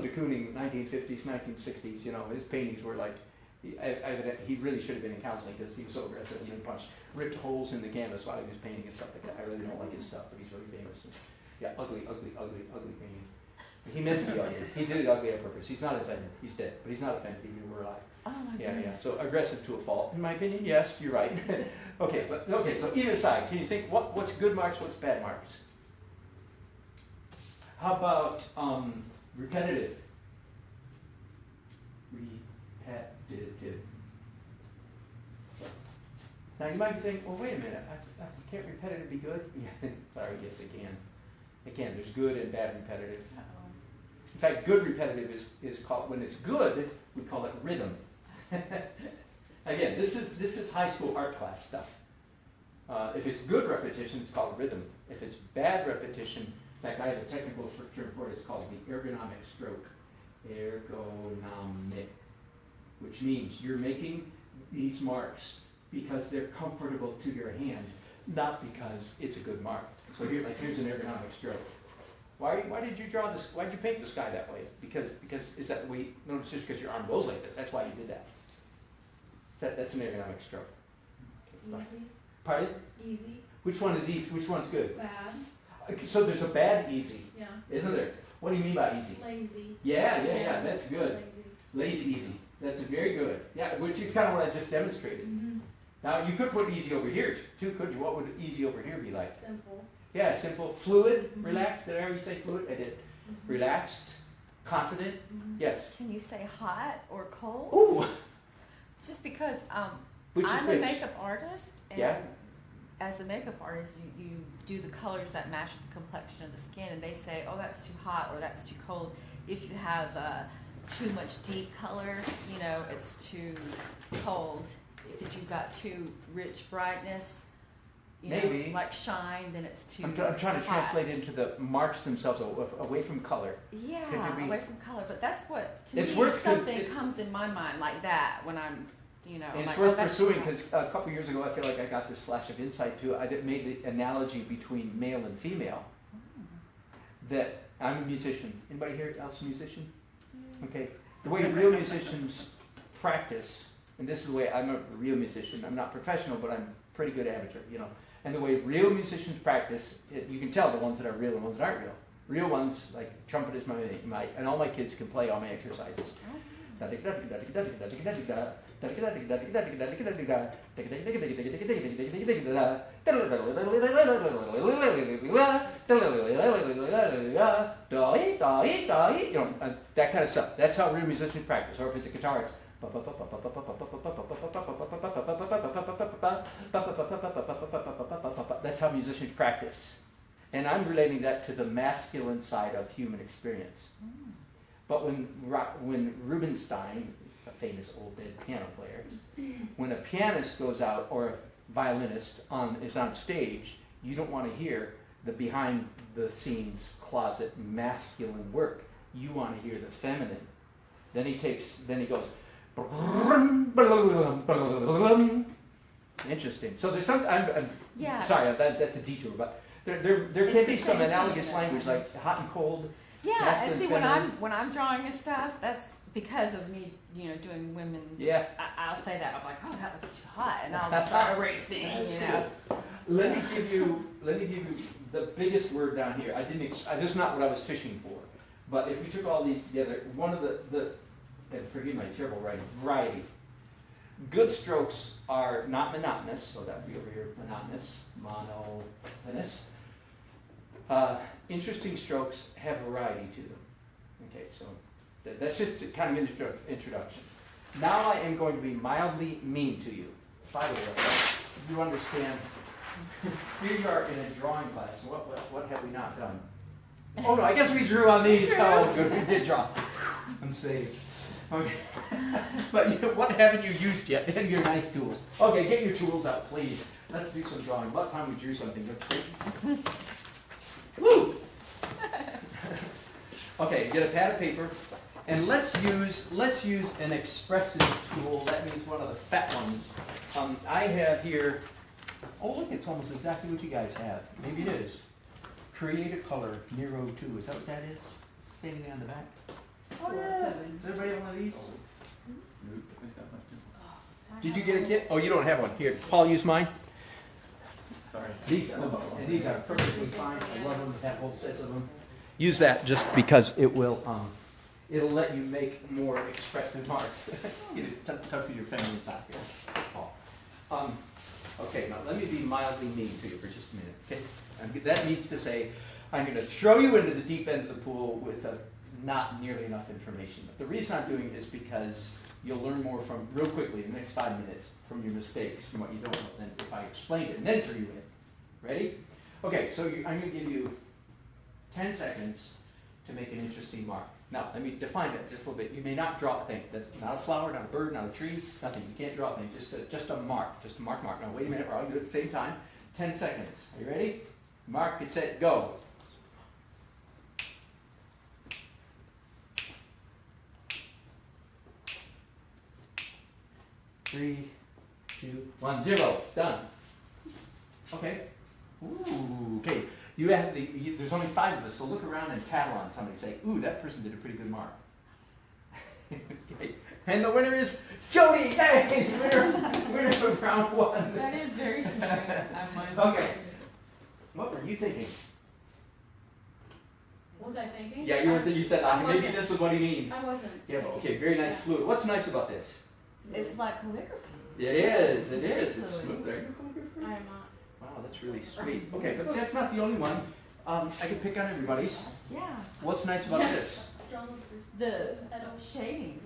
Speaker 1: de Kooning, 1950s, 1960s. His paintings were like. He really should have been in counseling because he was so aggressive. He ripped holes in the canvas while he was painting and stuff like that. I really don't like his stuff, but he's really famous. Yeah, ugly painting. He meant to be ugly. He did it ugly on purpose. He's not offended. He's dead, but he's not offended. He knew we're alive.
Speaker 3: Oh my goodness.
Speaker 1: Yeah. So aggressive to a fault, in my opinion. Yes, you're right. Okay. So either side. Can you think what's good marks? What's bad marks? How about repetitive? Repetitive. Now you might be saying, well, wait a minute, can't repetitive be good? Yeah, sorry, yes it can. It can. There's good and bad repetitive. In fact, good repetitive is called, when it's good, we call it rhythm. Again, this is high school art class stuff. If it's good repetition, it's called rhythm. If it's bad repetition, in fact, I have a technical term for it, it's called the ergonomic stroke. Ergonomic. Which means you're making these marks because they're comfortable to your hand, not because it's a good mark. So here's an ergonomic stroke. Why did you draw this? Why did you paint the sky that way? Because is that the way? No, it's just because your arm goes like this. That's why you did that. That's an ergonomic stroke. Okay, Pardon?
Speaker 2: Easy,
Speaker 1: Which one is easy? Which one's good?
Speaker 2: bad,
Speaker 1: Okay, so there's a bad easy,
Speaker 2: yeah,
Speaker 1: isn't there? What do you mean by easy?
Speaker 2: lazy.
Speaker 1: Yeah, that's good.
Speaker 2: Lazy.
Speaker 1: Lazy easy. That's very good. Yeah, which is kind of what I just demonstrated.
Speaker 2: Mm-hmm.
Speaker 1: Now, you could put easy over here too, couldn't you? What would easy over here be like?
Speaker 2: Simple.
Speaker 1: Yeah, simple. Fluid,
Speaker 2: Mhm.
Speaker 1: relaxed. Did I already say fluid? I did.
Speaker 2: Mm-hmm.
Speaker 1: Relaxed, confident.
Speaker 2: Mm-hmm.
Speaker 1: Yes.
Speaker 3: Can you say hot or cold?
Speaker 1: Ooh,
Speaker 3: Just because
Speaker 1: which is
Speaker 3: I'm
Speaker 1: which?
Speaker 3: a makeup artist, and
Speaker 1: Yeah.
Speaker 3: as a makeup artist, you do the colors that match the complexion of the skin, and they say, oh, that's too hot or that's too cold. If you have too much deep color, you know, it's too cold. If you've got too rich brightness, you
Speaker 1: Maybe.
Speaker 3: know, like shine, then it's too
Speaker 1: I'm trying to
Speaker 3: hot.
Speaker 1: translate into the marks themselves away from color.
Speaker 3: Yeah,
Speaker 1: Could you be-
Speaker 3: away from color. But that's what, to
Speaker 1: It's
Speaker 3: me,
Speaker 1: worth
Speaker 3: something
Speaker 1: it's-
Speaker 3: comes in my mind like that when I'm, you know,
Speaker 1: And it's
Speaker 3: like,
Speaker 1: worth
Speaker 3: oh, that's
Speaker 1: pursuing
Speaker 3: too hot.
Speaker 1: because a couple years ago I feel like I got this flash of insight too. I made the analogy between male and female. That I'm a musician. Anybody here else a musician? Okay. The way real musicians practice, and this is the way I'm a real musician. I'm not professional, but I'm pretty good amateur, you know. And the way real musicians practice, you can tell the ones that are real and the ones that aren't real. Real ones, like trumpet is my and all my kids can play all my exercises. You know, that kind of stuff. That's how real musicians practice. Or if it's a guitar, it's that's how musicians practice. And I'm relating that to the masculine side of human experience. But when Rubinstein, a famous old dead piano player, when a pianist goes out or a violinist is on stage, you don't want to hear the behind the scenes closet masculine work. You want to hear the feminine. Then he goes. Interesting. So there's some. I'm
Speaker 3: Yeah.
Speaker 1: sorry, that's a detour, but there
Speaker 3: It's
Speaker 1: can
Speaker 3: the
Speaker 1: be some
Speaker 3: same
Speaker 1: analogous
Speaker 3: thing,
Speaker 1: language
Speaker 3: though.
Speaker 1: like hot and cold.
Speaker 3: Yeah,
Speaker 1: masculine,
Speaker 3: and see
Speaker 1: feminine.
Speaker 3: when I'm drawing and stuff, that's because of me, you know, doing women.
Speaker 1: Yeah.
Speaker 3: I'll say that. I'm like, oh, that looks too hot, and I'll start erasing, you know.
Speaker 1: Let me give you the biggest word down here. This is not what I was fishing for, but if we took all these together, one of the and forgive my terrible writing, variety. Good strokes are not monotonous, so that would be over here, monotonous. Interesting strokes have variety to them. Okay, so that's just kind of an introduction. Now I am going to be mildly mean to you. By the way, you understand, here you are in a drawing class. What have we not done? Oh no, I guess we drew on these. Oh good, we did draw. I'm saved. Okay. But what haven't you used yet? And your nice tools. Okay, get your tools out, please. Let's do some drawing. About time we drew something. Woo! Okay, get a pad of paper, and let's use an expressive tool. That means one of the fat ones. I have here. Oh, look, it's almost exactly what you guys have. Maybe it is. Create a color, Miro 2. Is that what that is? Same thing on the back. Oh yeah. Does everybody have one of these? Did you get a kit? Oh, you don't have one. Here, Paul, use mine.
Speaker 5: Sorry.
Speaker 1: These are perfectly fine. I love them. Have whole sets of them. Use that just because it'll let you make more expressive marks. You touch with your finger inside here, Paul. Okay, now let me be mildly mean to you for just a minute. Okay, and that means to say I'm going to throw you into the deep end of the pool with not nearly enough information. But the reason I'm doing it is because you'll learn more from real quickly in the next 5 minutes from your mistakes, from what you don't know, than if I explained it and then threw you in. Ready? Okay, so I'm going to give you 10 seconds to make an interesting mark. Now, let me define it just a little bit. You may not draw a thing. That's not a flower, not a bird, not a tree, nothing. You can't draw a thing. Just a mark. Just a mark. Now, wait a minute. We're all do it at the same time. 10 seconds. Are you ready? Mark, get set, go. Three, 2, 1, 0. Done. Okay. Ooh, okay. There's only 5 of us, so look around and tattle on somebody. Say, ooh, that person did a pretty good mark. Okay. And the winner is Jody! Hey! Winner of round one.
Speaker 3: That is very sweet.
Speaker 1: Okay. What were you thinking?
Speaker 2: What was I thinking?
Speaker 1: Yeah, you said maybe this is what he means.
Speaker 2: I wasn't.
Speaker 1: Yeah, but okay, very nice fluid. What's nice about this?
Speaker 3: It's like calligraphy.
Speaker 1: It is. It's smooth. Are you calligrapher?
Speaker 2: I am not.
Speaker 1: Wow, that's really sweet. Okay, but that's not the only one. I could pick on everybody's.
Speaker 3: Yeah.
Speaker 1: What's nice about this?
Speaker 3: The shadings.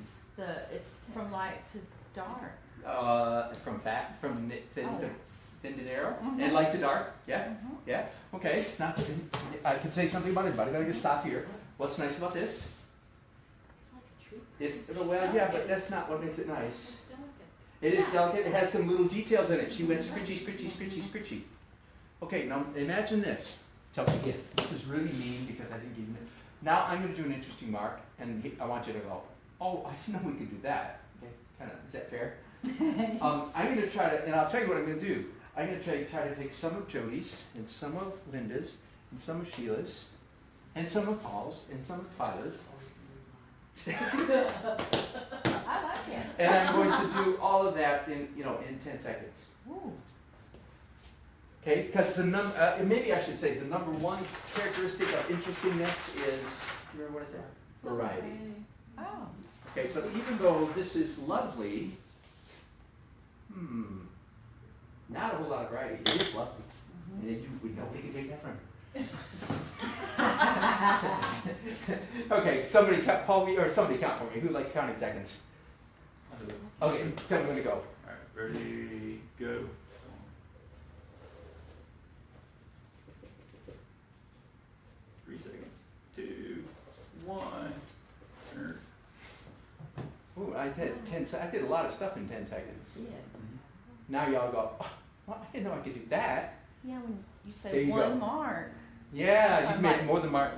Speaker 3: It's from light to dark.
Speaker 1: From thin
Speaker 3: Oh.
Speaker 1: to narrow
Speaker 3: Mhm.
Speaker 1: and light to dark. Yeah,
Speaker 3: Mhm.
Speaker 1: yeah. Okay. Now I can say something about everybody. But I gotta stop here. What's nice about this?
Speaker 2: It's like a treat.
Speaker 1: It's well, yeah, but that's not what makes it nice.
Speaker 2: It's delicate.
Speaker 1: It is delicate. It has some little details in it. She went scritchy. Okay, now imagine this. Tell me again. This is really mean because I didn't give you. Now I'm going to do an interesting mark, and I want you to go, oh, I didn't know we could do that. Okay, kind of. Is that fair? I'm going to try to, and I'll tell you what I'm going to do. I'm going to try to take some of Jody's, and some of Linda's, and some of Sheila's, and some of Paul's, and some of Tyler's.
Speaker 3: I like it.
Speaker 1: And I'm going to do all of that in 10 seconds.
Speaker 3: Ooh.
Speaker 1: Okay, because maybe I should say the number one characteristic of interestingness is, you remember what I said? Variety.
Speaker 3: Oh.
Speaker 1: Okay, so even though this is lovely, not a whole lot of variety. It is lovely. And nobody can take that from me. Okay, somebody count for me. Who likes counting seconds? Okay, I'm going to go.
Speaker 5: All right, ready, go. Three seconds. 2, 1.
Speaker 1: Ooh, I did 10 I did a lot of stuff in 10 seconds.
Speaker 3: Yeah.
Speaker 1: Now y'all go, oh, well, I didn't know I could do that.
Speaker 3: Yeah, when you
Speaker 1: There
Speaker 3: say
Speaker 1: you
Speaker 3: one
Speaker 1: go.
Speaker 3: mark.
Speaker 1: Yeah,
Speaker 3: So
Speaker 1: you
Speaker 3: I'm
Speaker 1: made
Speaker 3: like-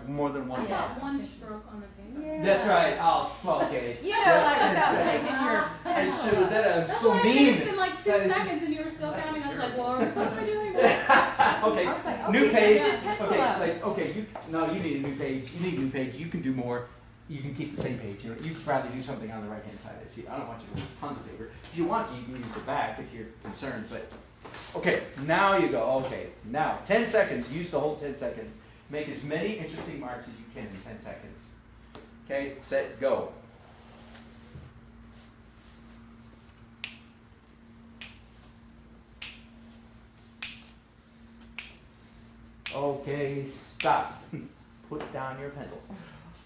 Speaker 1: more than one
Speaker 3: Yeah.
Speaker 1: mark.
Speaker 2: One stroke on the paper.
Speaker 3: Yeah.
Speaker 1: That's right. Oh, okay.
Speaker 3: You know, like
Speaker 1: 10
Speaker 3: without
Speaker 1: seconds.
Speaker 3: taking your
Speaker 1: I
Speaker 3: pencil
Speaker 1: should have
Speaker 3: out.
Speaker 1: done it. I'm
Speaker 2: That's
Speaker 1: so
Speaker 2: why I
Speaker 1: mean.
Speaker 2: finished in like 2
Speaker 1: That is
Speaker 2: seconds
Speaker 1: just-
Speaker 2: and you were still
Speaker 5: That's
Speaker 2: counting. I was like,
Speaker 5: terrible.
Speaker 2: well, what am I doing?
Speaker 1: Okay,
Speaker 3: I was like,
Speaker 1: new
Speaker 3: okay,
Speaker 1: page.
Speaker 3: just pencil
Speaker 1: Okay,
Speaker 3: up.
Speaker 1: you need a new page. You need a new page. You can do more. You can keep the same page. You could probably do something on the right hand side. I don't want you to lose tons of paper. If you want to, you can use the back if you're concerned. But okay, now you go. Okay, now 10 seconds. Use the whole 10 seconds. Make as many interesting marks as you can in 10 seconds. Okay, set, go. Okay, stop. Put down your pencils.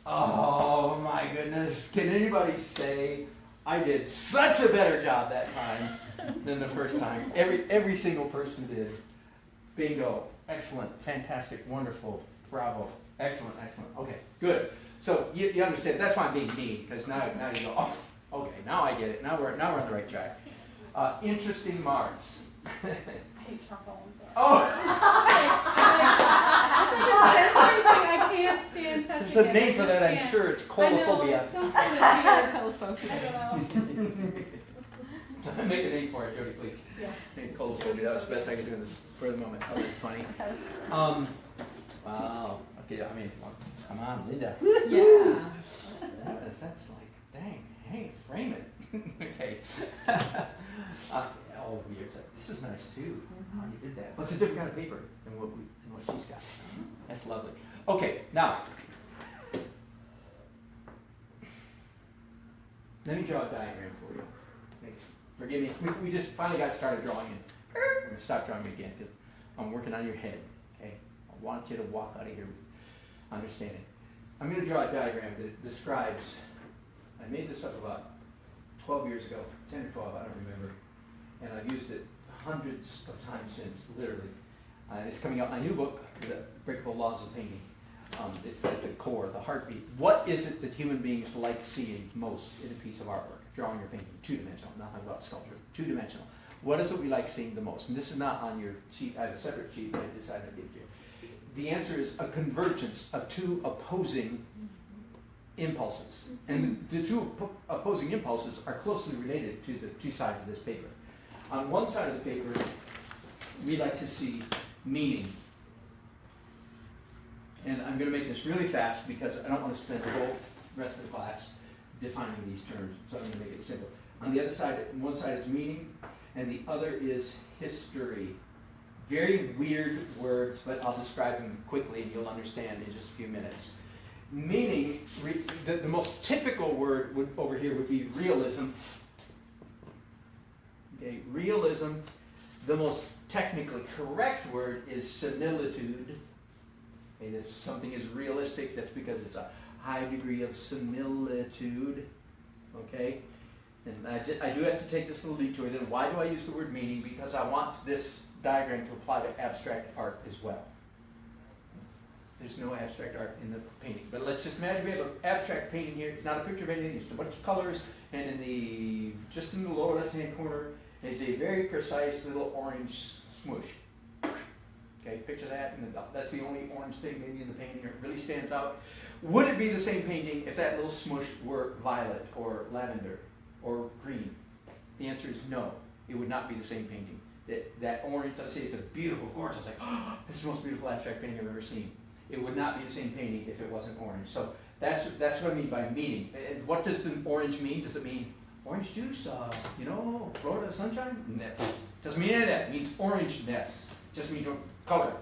Speaker 1: Oh my goodness. Can anybody say I did such a better job that time than the first time? Every single person did. Bingo. Excellent. Fantastic. Wonderful. Bravo. Excellent. Okay, good. So you understand. That's why I'm being mean, because now you go, oh, okay, now I get it. Now we're on the right track. Interesting marks.
Speaker 2: I hate charcoal. I'm sorry.
Speaker 1: Oh!
Speaker 2: I can't stand touching
Speaker 1: There's a
Speaker 2: it.
Speaker 1: name
Speaker 2: I
Speaker 1: for that, I'm
Speaker 2: can't.
Speaker 1: sure. It's
Speaker 2: I know,
Speaker 1: colophobia.
Speaker 2: it's some sort of weird. I don't know.
Speaker 1: Make a name for it, Jody, please.
Speaker 2: Yeah.
Speaker 1: Name colophobia. That was the best I could do in this for the moment. Oh, that's funny. Wow. Okay, I mean, come on, Linda.
Speaker 3: Yeah.
Speaker 1: That's like, dang, hey, frame it. Okay. Oh, weird. This is nice too. How you did that. Well, it's a different kind of paper than what she's got. That's lovely. Okay, now let me draw a diagram for you. Forgive me. We just finally got started drawing it. We're gonna stop drawing again because I'm working on your head. Okay, I want you to walk out of here with understanding. I'm going to draw a diagram that describes. I made this up about 12 years ago, 10 or 12, I don't remember, and I've used it hundreds of times since, literally. It's coming out in my new book, The Breakable Laws of Painting. It's at the core, the heartbeat. What is it that human beings like seeing most in a piece of artwork? Drawing or painting, two-dimensional, nothing about sculpture, two-dimensional. What is it we like seeing the most? And this is not on your sheet, I have a separate sheet that I decided to give you. The answer is a convergence of two opposing impulses. And the two opposing impulses are closely related to the two sides of this paper. On one side of the paper, we like to see meaning. And I'm going to make this really fast because I don't want to spend the whole rest of the class defining these terms, so I'm going to make it simple. On the other side, one side is meaning, and the other is history. Very weird words, but I'll describe them quickly and you'll understand in just a few minutes. Meaning, the most typical word over here would be realism. Okay, realism. The most technically correct word is similitude. Okay, if something is realistic, that's because it's a high degree of similitude. Okay? And I do have to take this little detour. Then why do I use the word meaning? Because I want this diagram to apply to abstract art as well. There's no abstract art in the painting. But let's just imagine we have an abstract painting here. It's not a picture of anything, it's just a bunch of colors. And just in the lower left-hand corner is a very precise little orange smoosh. Okay, picture that. And that's the only orange thing maybe in the painting. It really stands out. Would it be the same painting if that little smoosh were violet or lavender or green? The answer is no. It would not be the same painting. That orange, let's say it's a beautiful orange. It's like, oh, this is the most beautiful abstract painting I've ever seen. It would not be the same painting if it wasn't orange. So that's what I mean by meaning. And what does the orange mean? Does it mean orange juice? Florida sunshine? No. Doesn't mean any of that. It means orangeness. Just means color.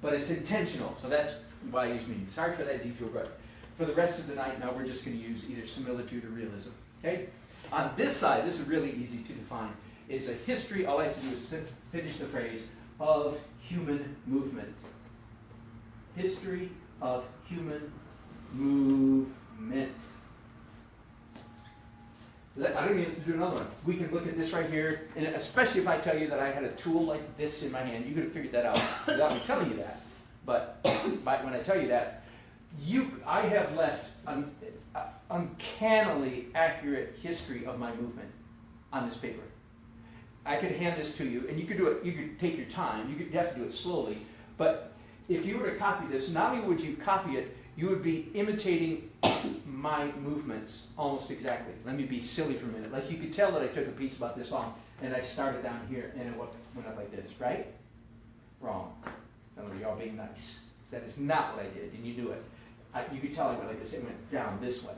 Speaker 1: But it's intentional. So that's why I use meaning. Sorry for that detour, but for the rest of the night now we're just going to use either similitude or realism. Okay? On this side, this is really easy to define, is a history, all I have to do is finish the phrase, of human movement. History of human movement. I don't even have to do another one. We can look at this right here, and especially if I tell you that I had a tool like this in my hand, you could have figured that out without me telling you that. But when I tell you that, I have left an uncannily accurate history of my movement on this paper. I could hand this to you, and you could do it. You could take your time. You have to do it slowly. But if you were to copy this, not only would you copy it, you would be imitating my movements almost exactly. Let me be silly for a minute. Like you could tell that I took a piece about this long, and I started down here, and it went up like this, right? Wrong. You're all being nice. That is not what I did, and you knew it. You could tell I went like this. It went down this way.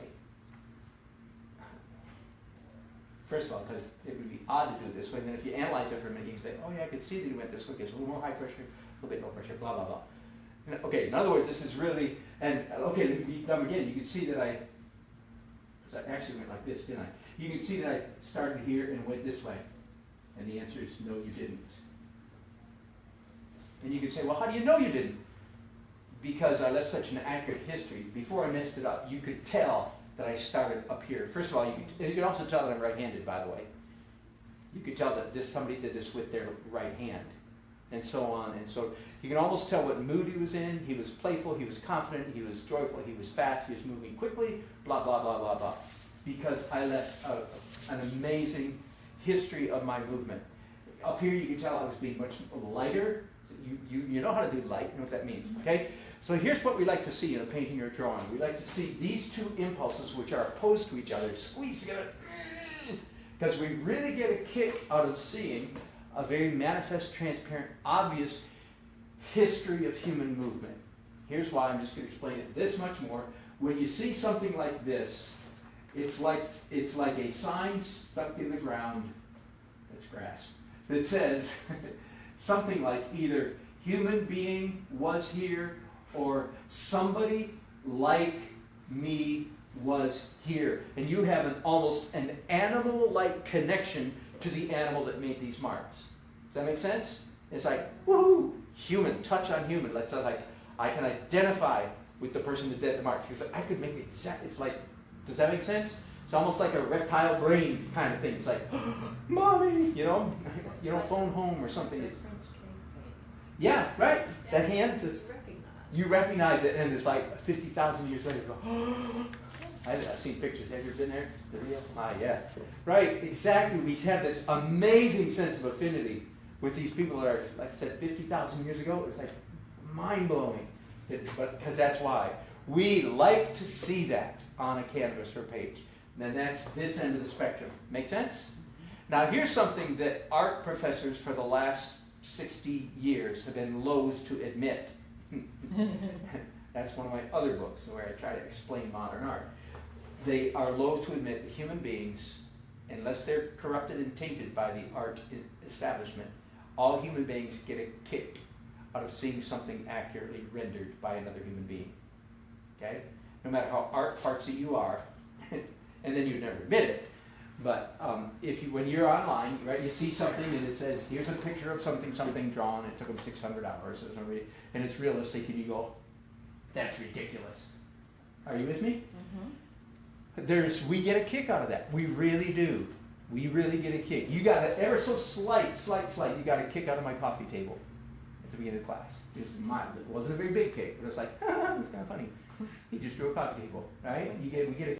Speaker 1: First of all, because it would be odd to do it this way, and then if you analyze it for a minute, you can say, oh yeah, I could see that he went this way. There's a little more high pressure, a little bit low pressure, blah, blah, blah. Okay, in other words, this is really, and okay, let me be dumb again. You can see that I actually went like this, didn't I? You can see that I started here and went this way. And the answer is no, you didn't. And you can say, well, how do you know you didn't? Because I left such an accurate history. Before I messed it up, you could tell that I started up here. First of all, you could also tell that I'm right-handed, by the way. You could tell that somebody did this with their right hand, and so on. And so you can almost tell what mood he was in. He was playful, he was confident, he was joyful, he was fast, he was moving quickly, blah, blah, blah, blah, blah. Because I left an amazing history of my movement. Up here you can tell I was being much lighter. You know how to do light, you know what that means, okay? So here's what we like to see in a painting or a drawing. We like to see these two impulses, which are opposed to each other, squeeze together, because we really get a kick out of seeing a very manifest, transparent, obvious history of human movement. Here's why. I'm just going to explain it this much more. When you see something like this, it's like a sign stuck in the ground, that's grass, that says something like either human being was here or somebody like me was here. And you have almost an animal-like connection to the animal that made these marks. Does that make sense? It's like, woohoo, human, touch on human. Let's say like, I can identify with the person that did the marks. Because I could make it's like, does that make sense? It's almost like a reptile brain kind of thing. It's like, mommy, phone home or something. Yeah, right.
Speaker 2: Yeah,
Speaker 1: That hand, you recognize it, and it's like 50,000 years later. You go, I've seen pictures. Have you ever been there? The real? Yeah. Right, exactly. We have this amazing sense of affinity with these people that are, like I said, 50,000 years ago. It's like mind-blowing. Because that's why. We like to see that on a canvas or page. And that's this end of the spectrum. Make sense? Now, here's something that art professors for the last 60 years have been loath to admit. That's one of my other books where I try to explain modern art. they are loath to admit that human beings, unless they're corrupted and tainted by the art establishment, all human beings get a kick out of seeing something accurately rendered by another human being. Okay? No matter how art fartsy you are, and then you'd never admit it, but when you're online, right, you see something and it says, here's a picture of something drawn, it took them 600 hours, and it's realistic, and you go, that's ridiculous. Are you with me?
Speaker 3: Mm-hmm.
Speaker 1: We get a kick out of that. We really do. We really get a kick. You got it ever so slight, you got a kick out of my coffee table at the beginning of class. Just mild. It wasn't a very big kick, but it's like, it's kind of funny. He just drew a coffee table, right? We get a